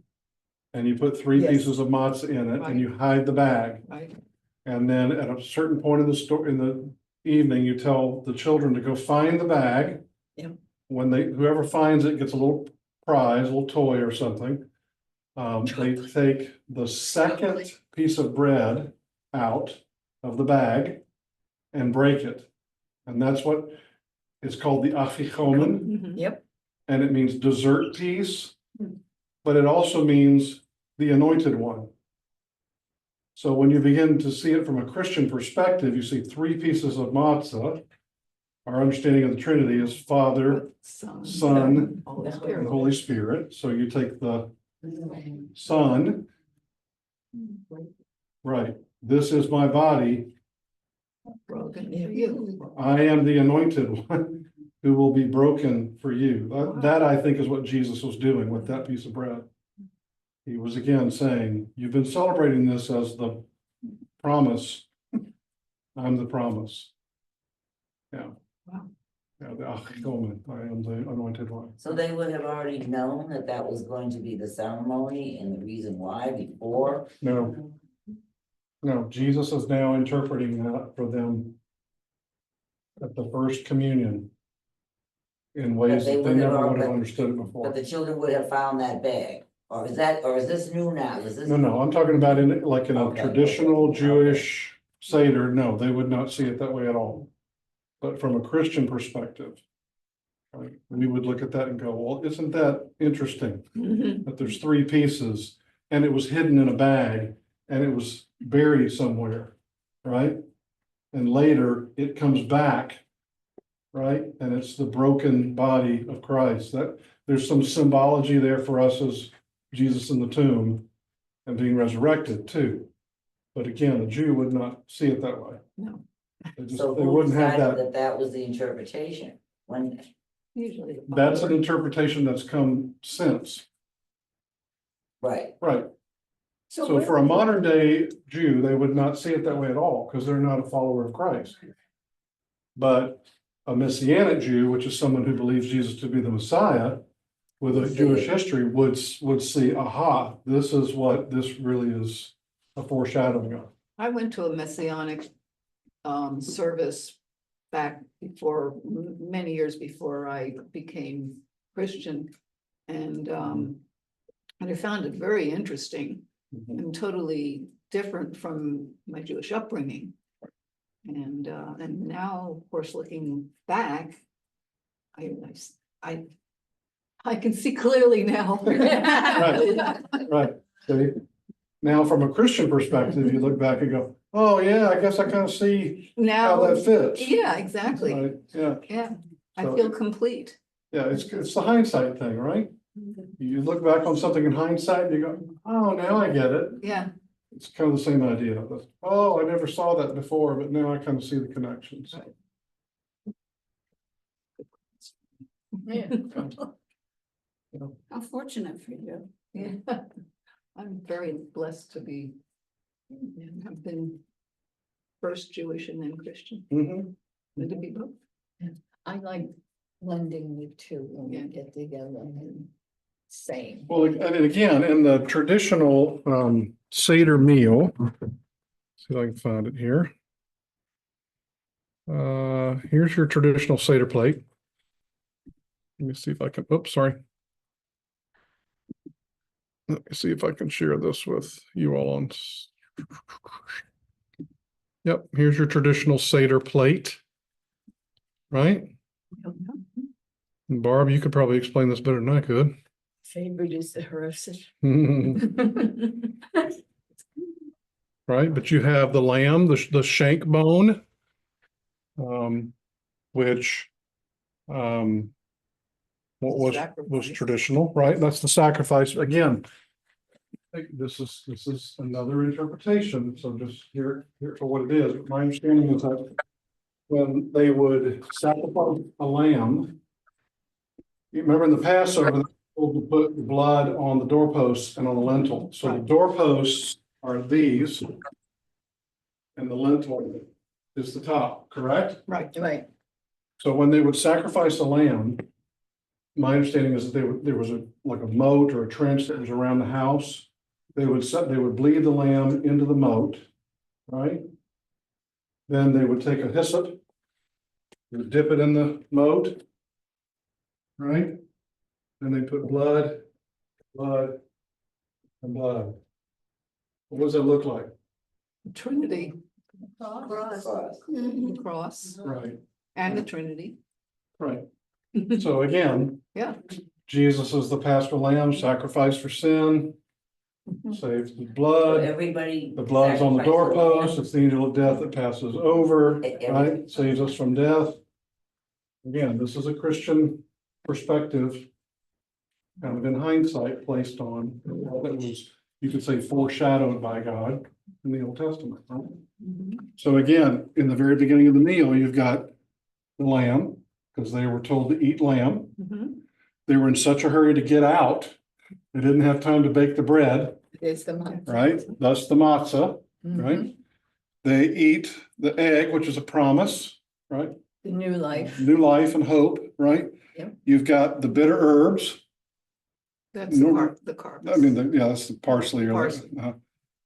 and you put three Yes. pieces of matzah in it, and you hide the bag. Right. And then at a certain point in the store, in the evening, you tell the children to go find the bag. Yeah. When whoever finds it gets a little prize, a little toy or something. They take the second piece of bread out of the bag and break it. And that's what it's called, the afichomen, Yep. and it means dessert piece. But it also means the anointed one. So when you begin to see it from a Christian perspective, you see three pieces of matzah. Our understanding of the Trinity is Father, Son, and Holy Spirit. So you take the Son, right? This is my body. Broken for you. I am the anointed one who will be broken for you. That I think is what Jesus was doing with that piece of bread. He was again saying, you've been celebrating this as the promise. I'm the promise. Yeah. Wow. Yeah, the Achichomen, I am the anointed one. So they would have already known that that was going to be the ceremony and the reason why before? No. No, Jesus is now interpreting that for them at the first communion in ways that they never would have understood it before. But the children would have found that bag, or is this new now? Is this? No, I'm talking about in like in a Okay, traditional okay. Jewish Seder, no, they would not see it that way at all. But from a Christian perspective, right, we would look at that and go, well, isn't that interesting? That there's three pieces and it was hidden in a bag and it was buried somewhere, right? And later it comes back, right? And it's the broken body of Christ. That there's some symbology there for us as Jesus in the tomb and being resurrected too. But again, a Jew would not see it that way. No. So They who wouldn't have decided that. that that was the interpretation? When, Usually. That's an interpretation that's come since, right, right? So for a modern day Jew, they would not see it that way at all because they're not a follower of Christ. But a Messianic Jew, which is someone who believes Jesus to be the Messiah, with a Jewish history, would see, aha, this is what this really is a foreshadowing of. I went to a Messianic service back before, many years before I became Christian. And I found it very interesting and totally different from my Jewish upbringing. And now, of course, looking back, I can see clearly now. Right. See? Now, from a Christian perspective, you look back and go, oh, yeah, I guess I kind of see Now, how that fits. yeah, exactly. Right? Yeah. Yeah, I So- feel complete. Yeah, it's the hindsight thing, right? You look back on something in hindsight and you go, oh, now I get it. Yeah, It's kind of the same idea, but, oh, I never saw that before, but now I kind of see the connections. Yeah. How fortunate for you. yeah. I'm very blessed to be, have been first Jewish and then Christian, Mhm. and to be both. I like blending the two when we get together and same. Well, and again, in the traditional Seder meal, see if I can find it here. Here's your traditional Seder plate. Let me see if I can, oops, sorry. Let me see if I can share this with you all on. Yep, here's your traditional Seder plate. Right? And Barb, you could probably explain this better than I could. Favorite is the heritage. Right, but you have the lamb, the shank bone. Which what was Sacrifice. traditional, right? That's the sacrifice. Again, this is another interpretation, so just here for what it is. My understanding is that when they would sacrifice a lamb, you remember in the Passover, they would put the blood on the doorposts and on the lintel. So the doorposts are these, and the lintel is the top, correct? Right. So when they would sacrifice a lamb, my understanding is that there was like a moat or a trench that was around the house. they would bleed the lamb into the moat, right? Then they would take a hyssop, they would dip it in the moat, right? Then they put blood, and blood. What does that look like? Trinity, Cross. the cross, Right, and the Trinity. right. So again, Yeah. Jesus is the Paschal Lamb sacrificed for sin, saves the So blood. everybody. The blood's on the sacrifices doorpost, it's the angel of death that passes over, Every- right, saves us from death. Again, this is a Christian perspective. Kind of in hindsight placed on, that was, you could say foreshadowed by God in the Old Testament, right? So again, in the very beginning of the meal, you've got the lamb, because they were told to eat lamb. They were in such a hurry to get out, they didn't have time to bake the bread. There's the matzah. Right, thus the matzah, right? They eat the egg, which is a promise, right? The new life. New life and hope, right? Yep. You've got the bitter herbs. That's the carbs. I mean, yeah, that's the parsley. Parsley.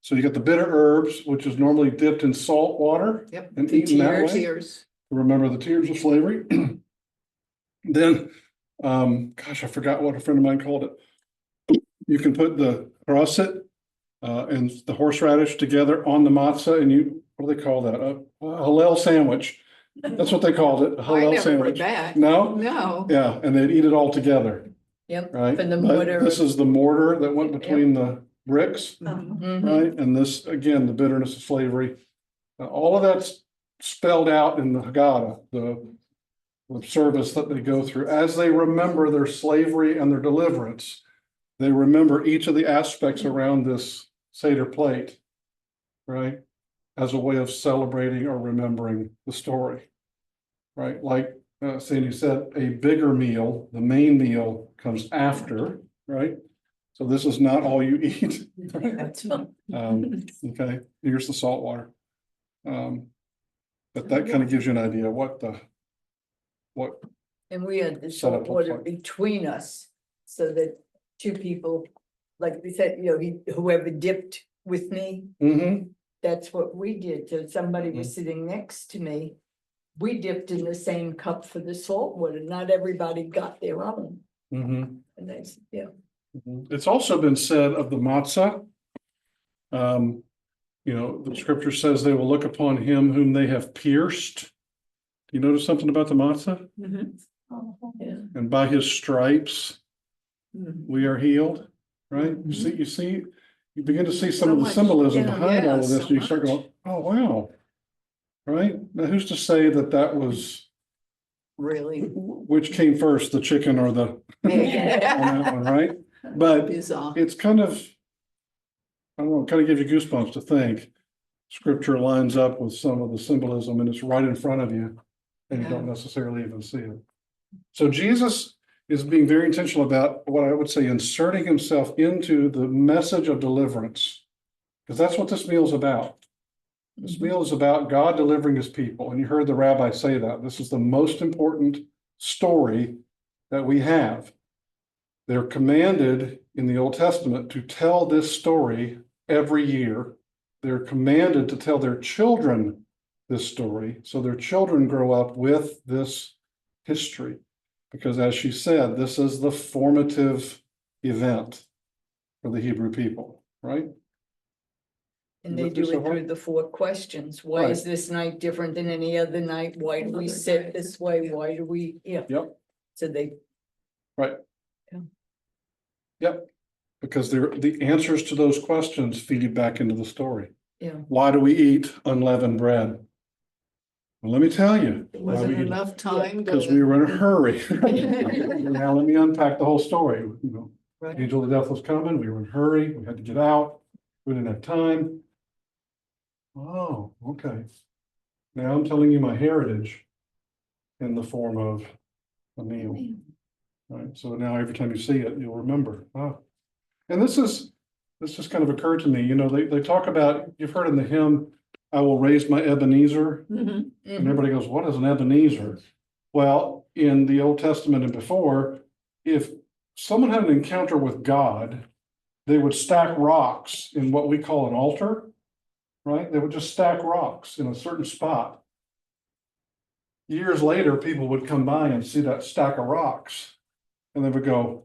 So you got the bitter herbs, which is normally dipped in salt water. Yep. And eaten that way. Tears. Remember the tears of slavery? Then, gosh, I forgot what a friend of mine called it. You can put the russet and the horseradish together on the matzah, and you, what do they call that? A Hallel sandwich. That's what they called it, a I Hallel never heard sandwich. that. No? No. Yeah, and they'd eat it all together, Yep. right? From the But mortar. this is the mortar that went between the bricks, Mhm. right? And this, again, the bitterness of slavery. All of that's spelled out in the Haggadah, the service that they go through. As they remember their slavery and their deliverance, they remember each of the aspects around this Seder plate, right? As a way of celebrating or remembering the story, right? Like Sandy said, a bigger meal, the main meal comes after, right? So this is not all you eat. Okay, here's the salt water. But that kind of gives you an idea what And we had the Setup salt looks water like. between us, so that two people, like we said, whoever dipped with me, Mhm. that's what we did. So somebody was sitting next to me. We dipped in the same cup for the salt water. Not everybody got their own. Mhm. And that's, yeah. It's also been said of the matzah. The scripture says they will look upon him whom they have pierced. Do you notice something about the matzah? Yeah. And by his stripes, we are healed, right? Mm-hmm. You begin to see some So of the much, symbolism yeah, behind all of yeah, this, so and you start much. going, oh, wow. Right? Now, who's to say that was, Really. which came first, the chicken or the, on that one, right? But Bizarre. it's kind of, I don't know, kind of gives you goosebumps to think. Scripture lines up with some of the symbolism and it's right in front of you and you don't necessarily even see it. So Jesus is being very intentional about what I would say inserting himself into the message of deliverance. Because that's what this meal is about. This meal is about God delivering his people. And you heard the rabbi say that. This is the most important story that we have. They're commanded in the Old Testament to tell this story every year. They're commanded to tell their children this story, so their children grow up with this history. Because as she said, this is the formative event for the Hebrew people, right? And they do it through the 4 questions. Why is this night different than any other night? Why do we sit this way? Why do we, Yep. So they. Right. Yeah. Yep. Because the answers to those questions feed you back into the story. Yeah. Why do we eat unleavened bread? Well, let me tell you. There wasn't enough time Because we were in a hurry. to. Now, let me unpack the whole story. Right. Angel of death was coming. We were in a hurry. We had to get out. We didn't have time. Oh, okay. Now I'm telling you my heritage in the form of a meal. Right. So now every time you see it, you'll remember. Oh. And this just kind of occurred to me. They talk about, you've heard in the hymn, I will raise my Ebenezer. And everybody goes, what is an Ebenezer? Well, in the Old Testament and before, if someone had an encounter with God they would stack rocks in what we call an altar, right? They would just stack rocks in a certain spot. Years later, people would come by and see that stack of rocks, and they would go,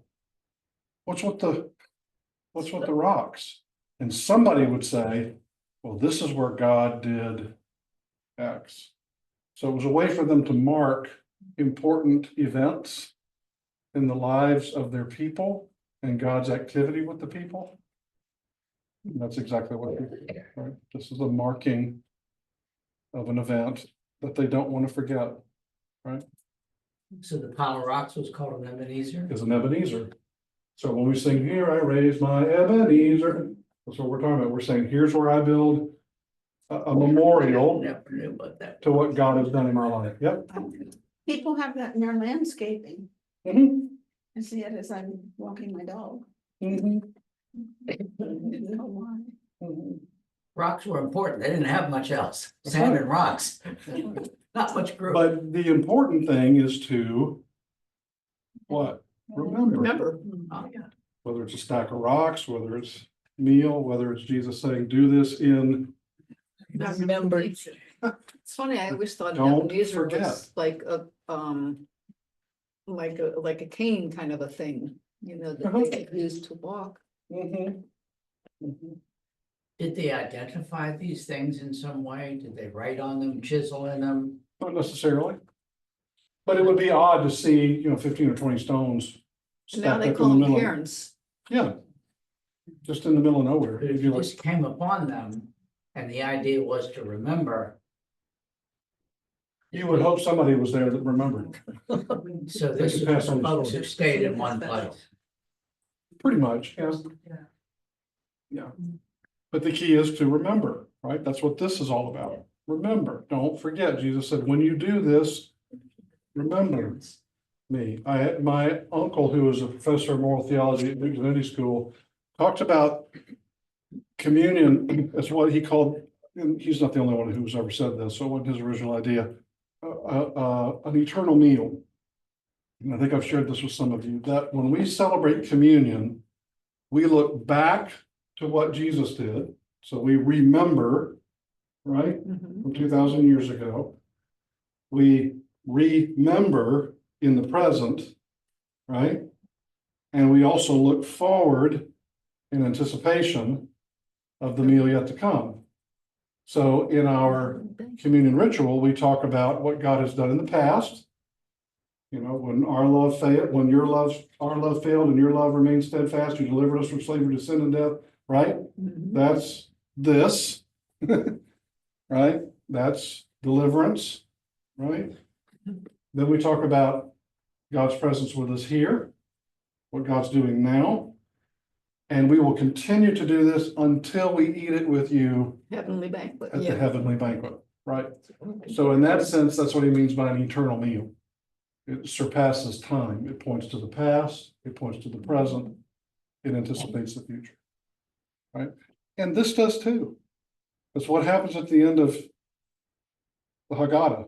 what's with the rocks? And somebody would say, well, this is where God did X. So it was a way for them to mark important events in the lives of their people and God's activity with the people. And that's exactly what we do, right? This is a marking of an event that they don't want to forget, right? So the pile of rocks was called an Ebenezer? Is an Ebenezer. So when we sing, here I raise my Ebenezer, that's what we're talking about. We're saying, here's where I build a memorial Never knew about that. to what God has done in our life. Yep. People have that in their landscaping. Mhm. I see it as I'm walking my dog. Mhm. Didn't know why. Mhm. Rocks were important. They didn't have much else. That's Sand right. and rocks. Not much grew. But the important thing is to what? Remember, Remember, Oh, yeah. whether it's a stack of rocks, whether it's meal, whether it's Jesus saying, do this in, Remember, it's funny, I always thought Don't Ebenezer forget. was like a cane kind of a thing, you know, that they could use to walk. Mhm. Mhm. Did they identify these things in some way? Did they write on them, chisel in them? Not necessarily. But it would be odd to see, 15 or 20 stones And now stacked they up in call the them middle. cairns. Yeah. Just in the middle of nowhere. But if you just came upon them and the idea was to remember, You would hope somebody was there that remembered, so this is Pass on the folks story. who stayed in one place. pretty much, yes. Yeah. But the key is to remember, right? That's what this is all about. Remember, don't forget. Jesus said, when you do this, remember me. My uncle, who was a professor of moral theology at Duke Divinity School, talks about communion as what he called, and he's not the only one who's ever said this, so it wasn't his original idea, an eternal meal. And I think I've shared this with some of you, that when we celebrate communion, we look back to what Jesus did. So we remember, right, from 2,000 years ago. We remember in the present, right? And we also look forward in anticipation of the meal yet to come. So in our communion ritual, we talk about what God has done in the past. When our love failed, when our love failed and your love remained steadfast, you delivered us from slavery to sin and death, right? That's this, right? That's deliverance, right? Then we talk about God's presence with us here, what God's doing now. And we will continue to do this until we eat it with you Heavenly banquet. at the heavenly banquet, right? So in that sense, that's what he means by an eternal meal. It surpasses time. It points to the past, it points to the present, it anticipates the future. Right? And this does too. That's what happens at the end of the Haggadah,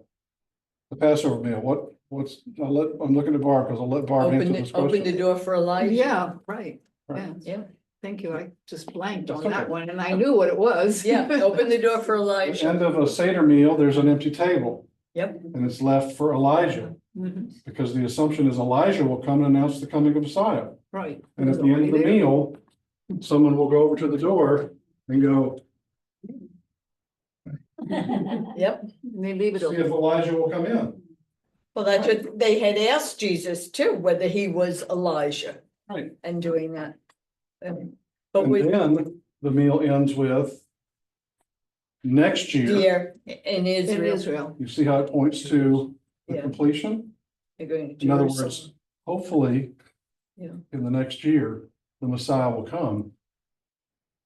the Passover meal. I'm looking at Barb because I'll let Barb answer this open the question. door for Elijah. Yeah, right, Right. yeah. Yeah, Thank you, I just blanked That's on that okay. one and I knew what it was. yeah, open the door for At the Elijah. end of a Seder meal, there's an empty table. Yep. And it's left for Elijah, Mhm. because the assumption is Elijah will come and announce the coming of Messiah. Right. And at the end of the meal, someone will go over to the door and go, Yep. And they leave it see if open. Elijah will come in. Well, that's what they had asked Jesus too, whether he was Elijah Right. and doing that. But And with then the meal ends with next year. year in In Israel. Israel. You see how it points to the Yeah. completion? They're going to In other Jerusalem. words, hopefully, Yeah. in the next year, the Messiah will come.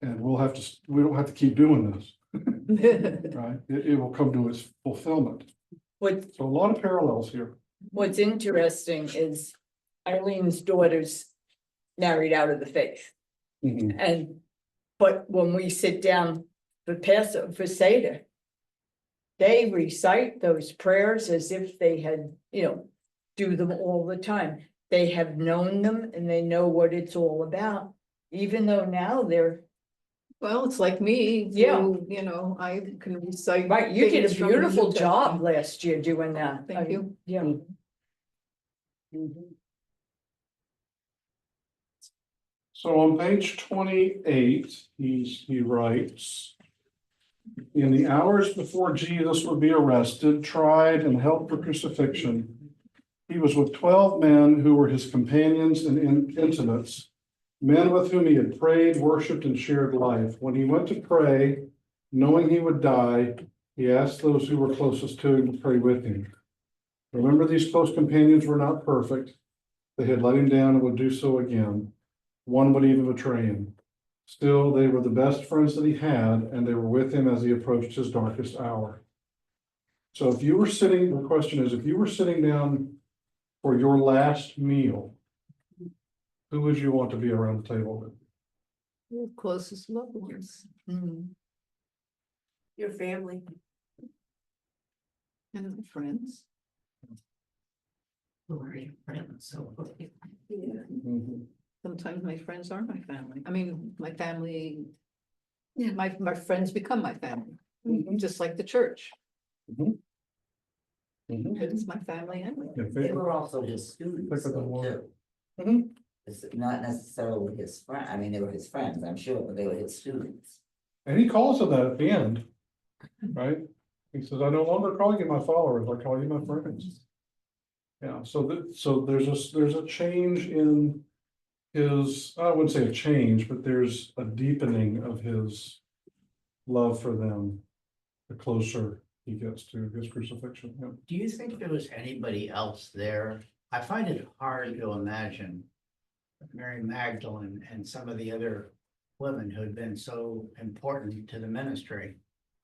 And we don't have to keep doing this, right? It will come to its fulfillment. So a lot of parallels here. What's interesting is Eileen's daughter's married out of the faith. Mhm. But when we sit down for Passover, for Seder, they recite those prayers as if they had, do them all the time. They have known them and they know what it's all about. even though now they're, Well, it's like me. Yeah. You know, I can recite. right, you did things a from the New beautiful job Testament. last year doing that. Thank you. Yeah. So on page 28, he writes. In the hours before Jesus would be arrested, tried, and held for crucifixion, he was with 12 men who were his companions and intimates, men with whom he had prayed, worshiped, and shared life. When he went to pray, knowing he would die, he asked those who were closest to him to pray with him. Remember, these close companions were not perfect. They had let him down and would do so again. One would even betray him. Still, they were the best friends that he had, and they were with him as he approached his darkest hour. So if you were sitting, the question is, if you were sitting down for your last meal, who would you want to be around the table with? Your closest loved ones. Your family. And my friends. Who are your friends? So, Yeah. Mhm. Sometimes my friends are my family. I mean, my family. Yeah, my friends become my family, just like the church. Mhm. Mhm. It's my family anyway. If They it- were also his students Pick up the though, one. too. Mhm. It's not necessarily his friend, I mean, they were his friends, I'm sure, but they were his students. And he calls them that at the end, right? He says, I no longer call you my followers, I call you my friends. Yeah, so there's a change in his, I wouldn't say a change, but there's a deepening of his love for them, the closer he gets to his crucifixion. Yeah. do you think there was anybody else there? I find it hard to imagine Mary Magdalene and some of the other women who had been so important to the ministry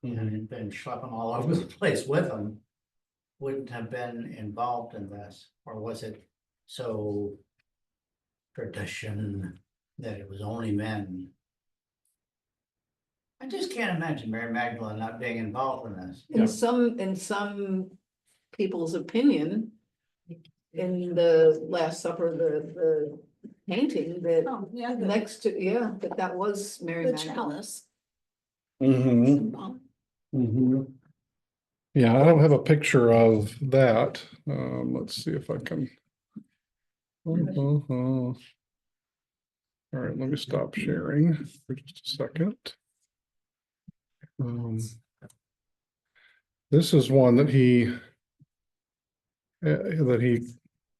and had been schlepping all over the place with them wouldn't have been involved in this, or was it so tradition that it was only men? I just can't imagine Mary Magdalene not being involved in this. In some people's opinion. In the Last Supper, the painting that Oh, yeah. next to, yeah, that was Mary The Magdalene. chalice. Yeah, I don't have a picture of that. Let's see if I can. All right, let me stop sharing for just a second. This is one that he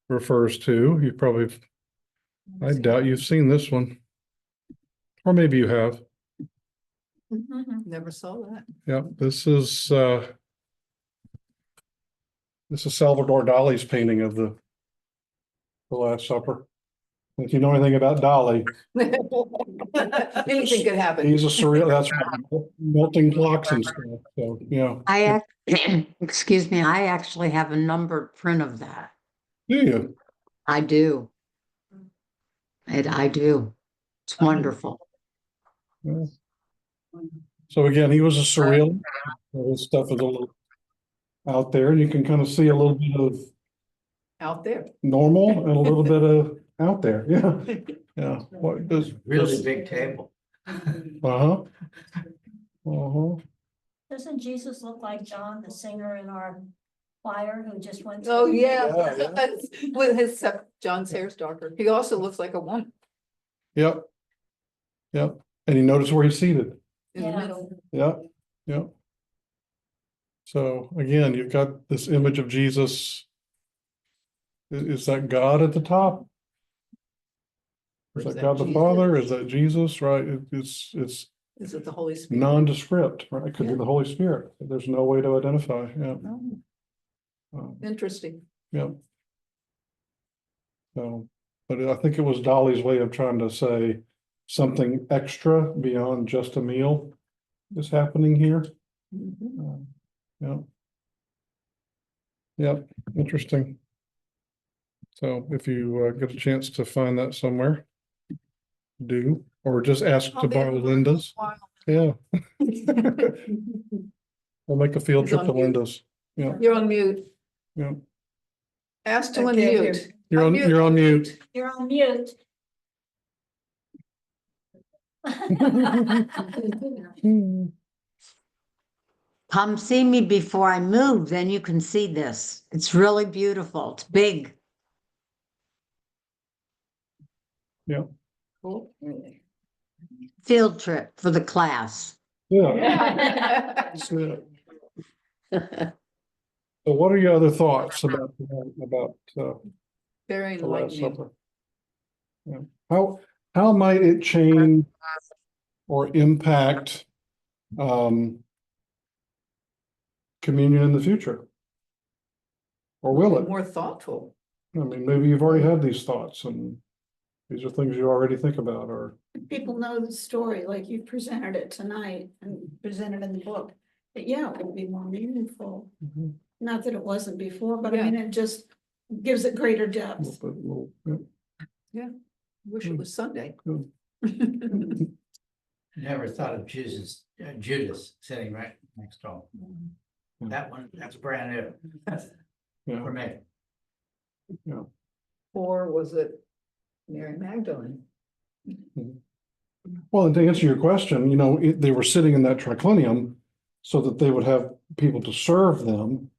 refers to. You probably, I doubt you've seen this one. Or maybe you have. Never saw that. Yeah, this is Salvador Dali's painting of the Last Supper. If you know anything about Dali, Anything could happen. he's a surreal, that's right, melting clocks and stuff, so, yeah. Excuse me, I actually have a numbered print of that. Do you? I do. I do. It's wonderful. Yeah. So again, he was a surreal, his stuff is a little out there, and you can kind of see a little bit of Out there. normal and a little bit of out there, yeah, yeah. What is Really big table. Uh-huh. Uh-huh. Doesn't Jesus look like John, the singer in our choir who just went? to- Oh, yeah. Yeah, With his, John's hair's darker. He also looks like a woman Yep. Yep, and you notice where he's seated. in the Yeah. middle. Yep, yep. So again, you've got this image of Jesus. Is that God at the top? Is that God the Jesus? Father? Is that Jesus? Right? It's Is it the Holy Spirit? nondescript, right? It could be Yeah. the Holy Spirit. There's no way to identify. Yeah. Oh, interesting. Yeah. So, but I think it was Dolly's way of trying to say something extra beyond just a meal is happening here. Yeah. Yep, interesting. So if you get a chance to find that somewhere, do, or just ask I'll to be borrow able to Linda's. Yeah. We'll make a field He's trip on to mute. Linda's. Yeah, You're on mute. yeah. Ask to I can't hear. unmute. You're on mute. You're on mute. Come see me before I move, then you can see this. It's really beautiful. It's big. Cool. Field trip for the class. Yeah. So what are your other thoughts about Very the Last enlightening. Supper? Yeah. How might it change or impact communion in the future? Or will it? More thoughtful. I mean, maybe you've already had these thoughts and these are things you already think about, or People know the story, like you presented it tonight and presented in the book. But yeah, it would be more meaningful. Not that it wasn't before, but I mean, it just gives it greater depth. Wish it was Sunday. Never thought of Judas sitting right next to him. That one, that's brand new for me. Or was it Mary Magdalene? Well, and to answer your question, you know, they were sitting in that triclinium so that they would have people to serve them.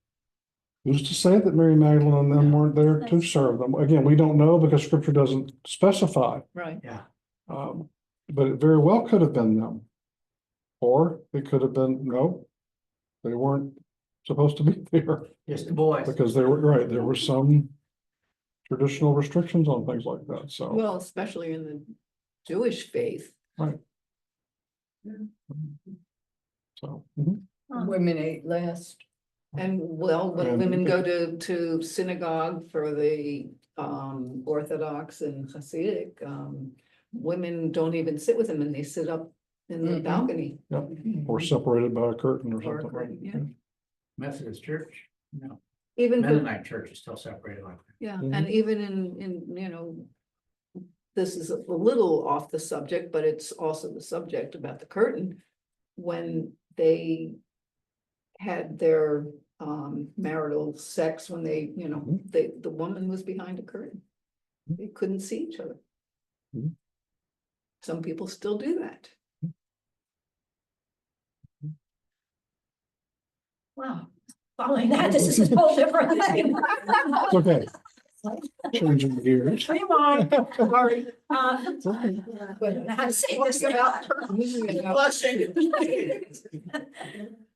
Who's to say that Mary Magdalene and them weren't there to serve them? Again, we don't know because scripture doesn't specify. Right. Yeah. But it very well could have been them. Or it could have been, no, they weren't supposed to be there. Just the boys. Because they were, right, there were some traditional restrictions on things like that, so. Well, especially in the Jewish faith. Right. So. Women ate last. And well, when And- women go to synagogue for the Orthodox and Hasidic, women don't even sit with them and they sit up in the balcony. Yep, or separated by a curtain or Or a something. curtain, right? yeah. Methodist church, no. Even for, Mennonite church is still separated like that. yeah, and even in, you know, this is a little off the subject, but it's also the subject about the curtain. When they had their marital sex, when they, you know, the woman was behind a curtain. They couldn't see each other. Some people still do that. Wow, following that, this is a whole different thing. It's okay. Changing gears. Come on, sorry. How to say this without blushing.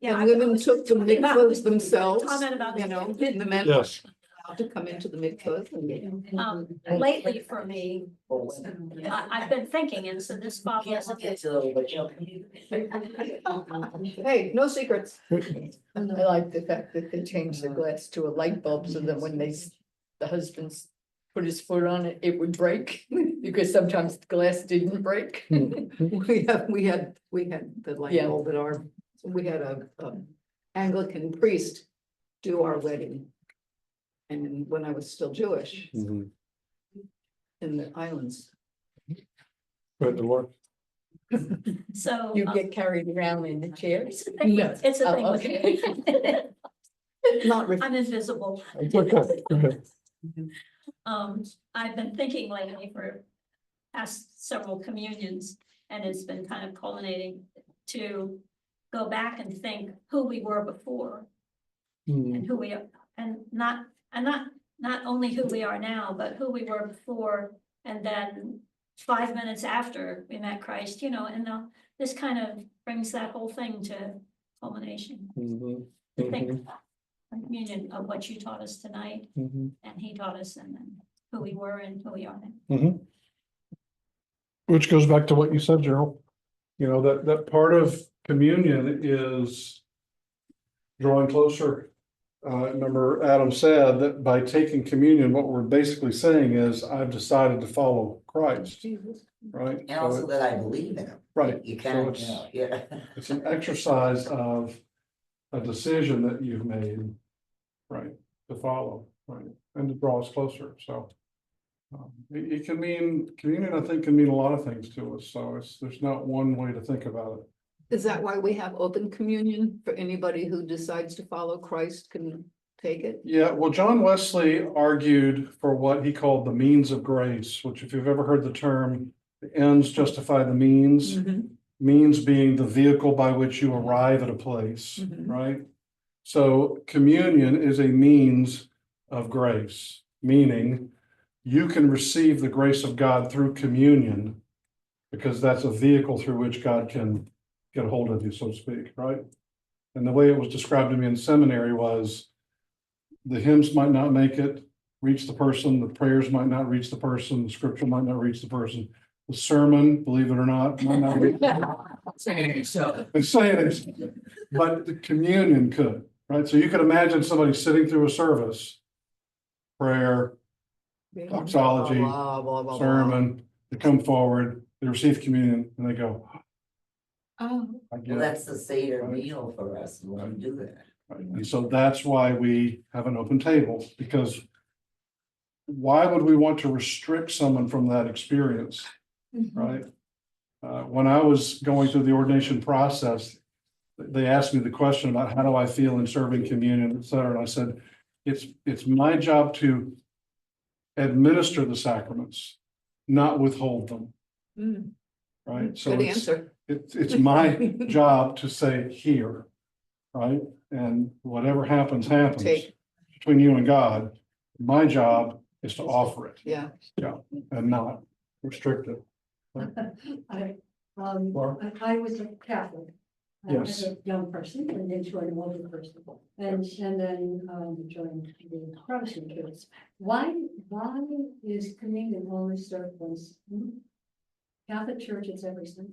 Yeah, And women took the mikvahs themselves, comment about you know, the men Yes. allowed to come into the mikvahs and Lately for me, I've been thinking, and so this follows. hey, no secrets. I like the fact that they changed the glass to a light bulb so that when the husband put his foot on it, it would break. Because sometimes the glass didn't break. We had the light Yeah. bulb at our, we had a Anglican priest do our wedding. And when I was still Jewish Mhm. in the islands. Good Lord. So. You get carried around in the chair. It's a thing, No. it's a Oh, thing with me. Not I'm invisible. It's okay. Go ahead. I've been thinking lately for past several communions, and it's been kind of culminating to go back and think who we were before and who we are, and not only who we are now, but who we were before, and then 5 minutes after we met Christ, you know, and this kind of brings that whole thing to culmination. To think communion of what you taught us tonight, and he taught us, and then who we were and who we are now. Which goes back to what you said, Gerald. You know, that part of communion is drawing closer. Remember Adam said that by taking communion, what we're basically saying is I've decided to follow Christ, right? And also that I believe in him. Right. You So can't, you know, yeah. it's an exercise of a decision that you've made, right, to follow, right, and to draw us closer, so. It can mean, communion, I think, can mean a lot of things to us, so there's not one way to think about it. Is that why we have open communion for anybody who decides to follow Christ can take it? Yeah, well, John Wesley argued for what he called the means of grace, which if you've ever heard the term, The ends justify the means, means being the vehicle by which you arrive at a place, right? So communion is a means of grace, meaning you can receive the grace of God through communion because that's a vehicle through which God can get a hold of you, so to speak, right? And the way it was described to me in seminary was the hymns might not make it, reach the person, the prayers might not reach the person, the scripture might not reach the person. The sermon, believe it or not, might not reach. It's saying it, but the communion could, right? So you could imagine somebody sitting through a service, prayer, doxology, sermon, they come forward, they receive communion, and they go, Oh, I get Well, it. that's the Seder meal for us when we do that. Right. And so that's why we have an open table, because why would we want to restrict someone from that experience, right? When I was going through the ordination process, they asked me the question about how do I feel in serving communion, et cetera, and I said, it's my job to administer the sacraments, not withhold them. Right? So Good it's, answer. it's my job to say here, right? And whatever happens, happens Take. between you and God. My job is to offer it. Yeah. Yeah, and not restrict it. Laura? I was a Catholic. Yes. As a young person and then joined an older person. And then joined the Protestant church. Why is communion only served once? Catholic Church is every Sunday.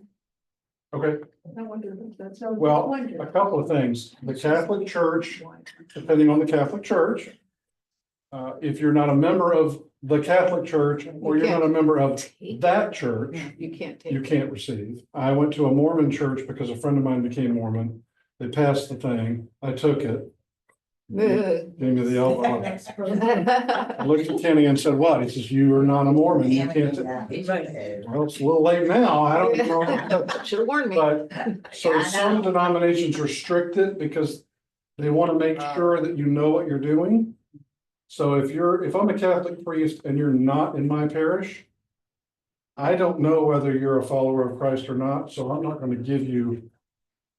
Okay, I wonder if that's. I well, wonder. a couple of things. The Catholic Church, depending on the Catholic Church, if you're not a member of the Catholic Church, or you're not a member of that church, You can't take. you can't receive. I went to a Mormon church because a friend of mine became Mormon. They passed the thing. I took it. Gave me the elbow. I looked at Kenny and said, what? He says, you are not a Mormon. You can't. Well, it's a little late now. I don't know. Should have warned me. But so some denominations restrict it because they want to make sure that you know what you're doing. So if I'm a Catholic priest and you're not in my parish, I don't know whether you're a follower of Christ or not, so I'm not going to give you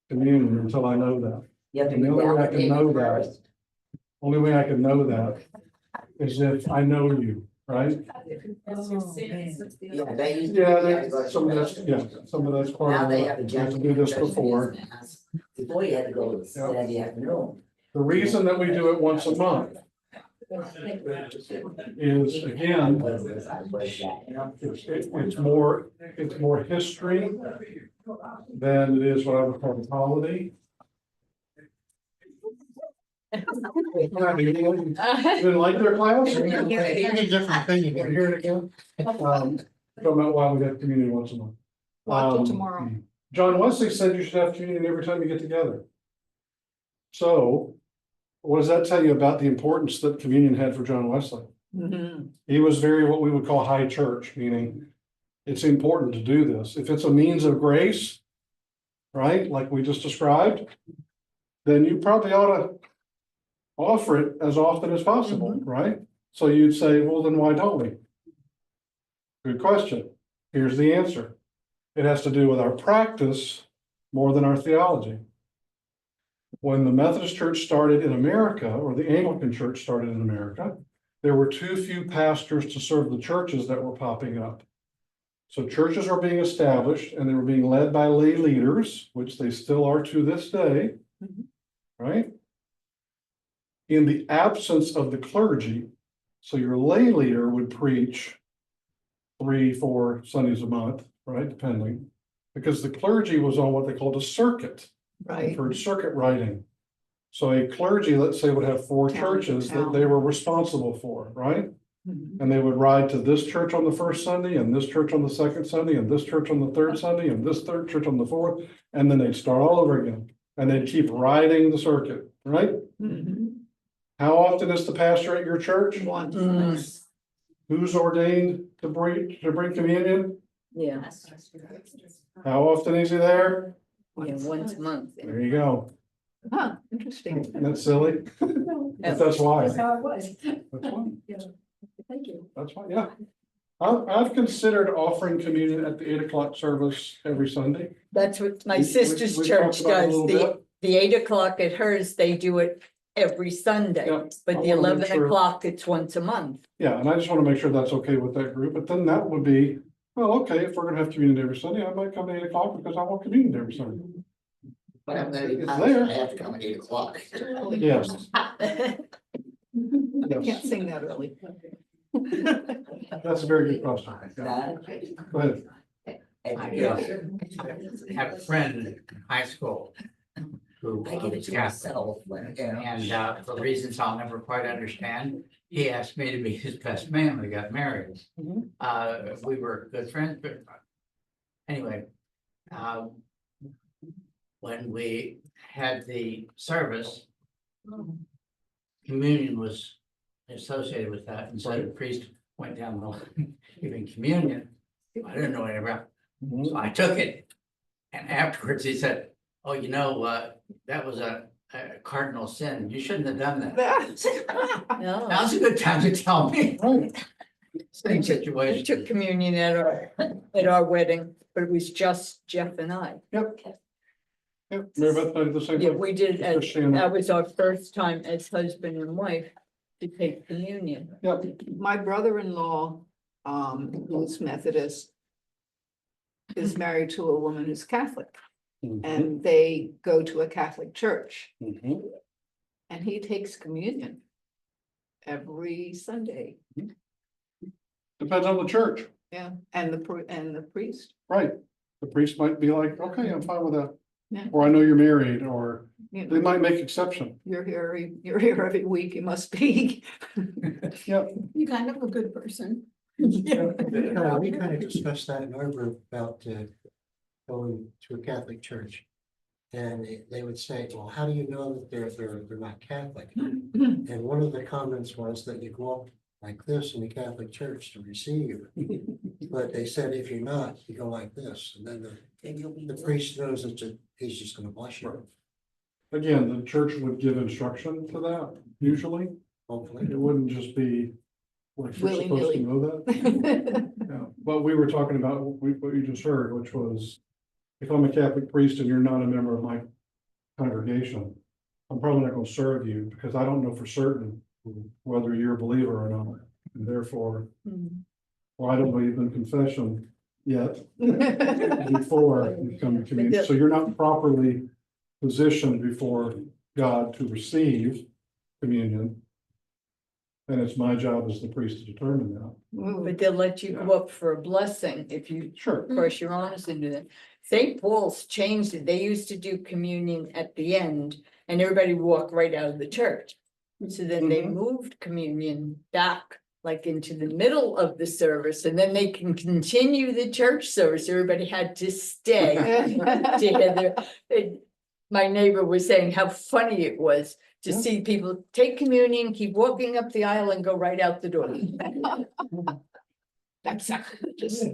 communion until I know that. You have to And the be only way I can know validated that, first. only way I can know that is if I know you, right? Yeah, that used to be. Yeah, some of that's part Now of they it. have a You have to general. do this before. Before you had to go Saturday afternoon. The reason that we do it once a month is, again, it's more history than it is what I would call a holiday. You didn't like their class? It's a different thing. You can hear it again. Talking about why we have communion once a month. Watch it tomorrow. John Wesley said you should have communion every time you get together. So what does that tell you about the importance that communion had for John Wesley? He was very, what we would call high church, meaning it's important to do this. If it's a means of grace, right, like we just described, then you probably ought to offer it as often as possible, right? So you'd say, well, then why don't we? Good question. Here's the answer. It has to do with our practice more than our theology. When the Methodist Church started in America, or the Anglican Church started in America, there were too few pastors to serve the churches that were popping up. So churches were being established and they were being led by lay leaders, which they still are to this day, right? In the absence of the clergy, so your lay leader would preach 3-4 Sundays a month, right, depending, because the clergy was on what they called a circuit. Right. For circuit riding. So a clergy, let's say, would have 4 churches that they were responsible for, right? And they would ride to this church on the first Sunday, and this church on the second Sunday, and this church on the third Sunday, and this third church on the fourth, and then they'd start all over again. And they'd keep riding the circuit, right? How often is the pastor at your church? Once. Who's ordained to bring communion? Yeah. How often is he there? Yeah, once a month. There you go. Huh, interesting. Isn't that silly? But that's why. That's how it was. That's why. Yeah. Thank you. That's why, yeah. I've considered offering communion at the 8 o'clock service every Sunday. That's what my We- sister's we church talked about it a does. little The 8 o'clock at hers, they do it every Sunday. Yeah, But I the wanna make 11 sure- o'clock, it's once a month. Yeah, and I just want to make sure that's okay with that group, but then that would be, well, okay, if we're gonna have communion every Sunday, I might come at 8 o'clock because I want communion every Sunday. But I'm gonna be It's honest, there. I have to come at 8 o'clock. Yes, I can't yes, sing that early. that's a very good question. Yeah. Go ahead. Education. Have a friend in high school who I give it was to Catholic. myself when, you know. And for reasons I'll never quite understand, he asked me to be his best man when we got married. We were good friends, but anyway. When we had the service. Communion was associated with that, and so the priest went down the line giving communion. I didn't know anything about, it. So I took it. And afterwards he said, oh, you know, that was a cardinal sin. You shouldn't have done that. No. Now's a good time to tell me. Same We situation. took communion at our wedding, but it was just Jeff and I. Yep. Yep, Mary Beth did the same Yeah, thing. we did, Just Christianity. that was our first time as husband and wife to take communion. Yep, My brother-in-law, who's Methodist, is married to a woman who's Catholic, and they go to a Catholic church, Mhm. and he takes communion every Sunday. Depends on the church, Yeah, and the priest. right? The priest might be like, okay, I'm fine with that. Yeah. Or I know you're married, or You they know, might make exception. you're here every week, you must be. Yep. You kind of a good person. We kind of discussed that in our group about going to a Catholic church. And they would say, well, how do you know that they're not Catholic? And one of the comments was that you go up like this in the Catholic church to receive. But they said, if you're not, you go like this, and then the priest knows that he's just gonna bless you. Again, the church would give instruction to that, usually. Hopefully. It wouldn't just be like you're supposed to Willy-nilly. know that. Yeah, but we were talking about what you just heard, which was, if I'm a Catholic priest and you're not a member of my congregation, I'm probably not gonna serve you because I don't know for certain whether you're a believer or not. And therefore, well, I don't believe in confession yet before you come to communion. So you're not properly positioned before God to receive communion. And it's my job as the priest to determine that. But they'll let you go up for a blessing if you Sure. cross your honors into that. St. Paul's changed it. They used to do communion at the end and everybody walked right out of the church. So then they moved communion back like into the middle of the service and then they can continue the church service. Everybody had to stay together. My neighbor was saying how funny it was to see people take communion, keep walking up the aisle and go right out the door. That's sacrilegious.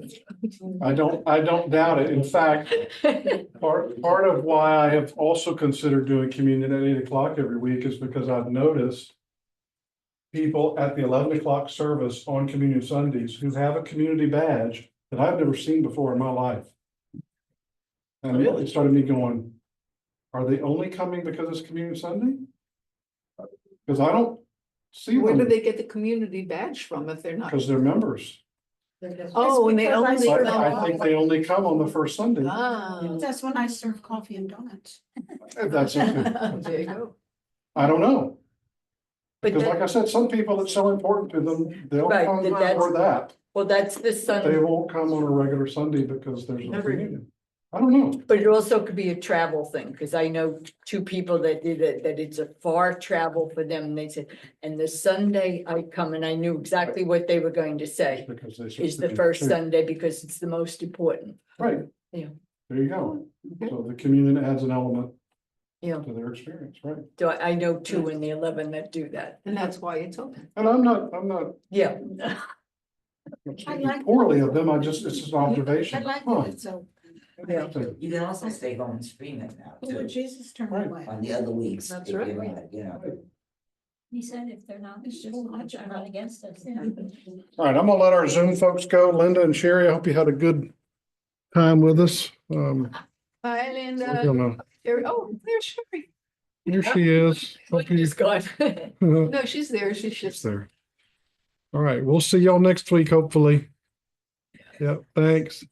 I don't doubt it. In fact, part of why I have also considered doing communion at 8 o'clock every week is because I've noticed people at the 11 o'clock service on communion Sundays who have a community badge that I've never seen before in my life. And it started me going, are they only coming because it's communion Sunday? Because I don't see Where do them they get the community badge from if they're not? because they're members. Oh, and they because I only. serve I think they only come on the first Sunday. Ah, That's when I serve coffee and donuts. That's okay. there you go. I don't know. But Because that- like I said, some people, it's so important to them, they'll Right, come that's- for that. Well, that's the They Sunday, won't come on a regular Sunday because there's a communion. I don't know. but it also could be a travel thing, because I know two people that did it, that it's a far travel for them. And they said, and the Sunday I come, and I knew exactly what they were going to say, Because they. is the first Sunday because it's the most important. Right. Yeah. There you go. So the communion adds an element Yeah, to their experience, right? so I know two in the 11 that do that. And that's why it's open. And I'm not Yeah. speaking poorly of them, it's just an observation. I like Huh. it, so. Interesting. You can also stay home and stream it now Oh, too, Jesus turned Right. away. on the other weeks. That's if you're right. not, you know. He said if they're not, It's just I'm not against it. All right, I'm gonna let our Zoom folks go. Linda and Sherry, I hope you had a good time with us. Hi, We're Linda. gonna, Oh, there's Sherry. here she is. Hope you- gone. No, she's there. She's She's just. there. All right, we'll see y'all next week, hopefully. Yep, thanks.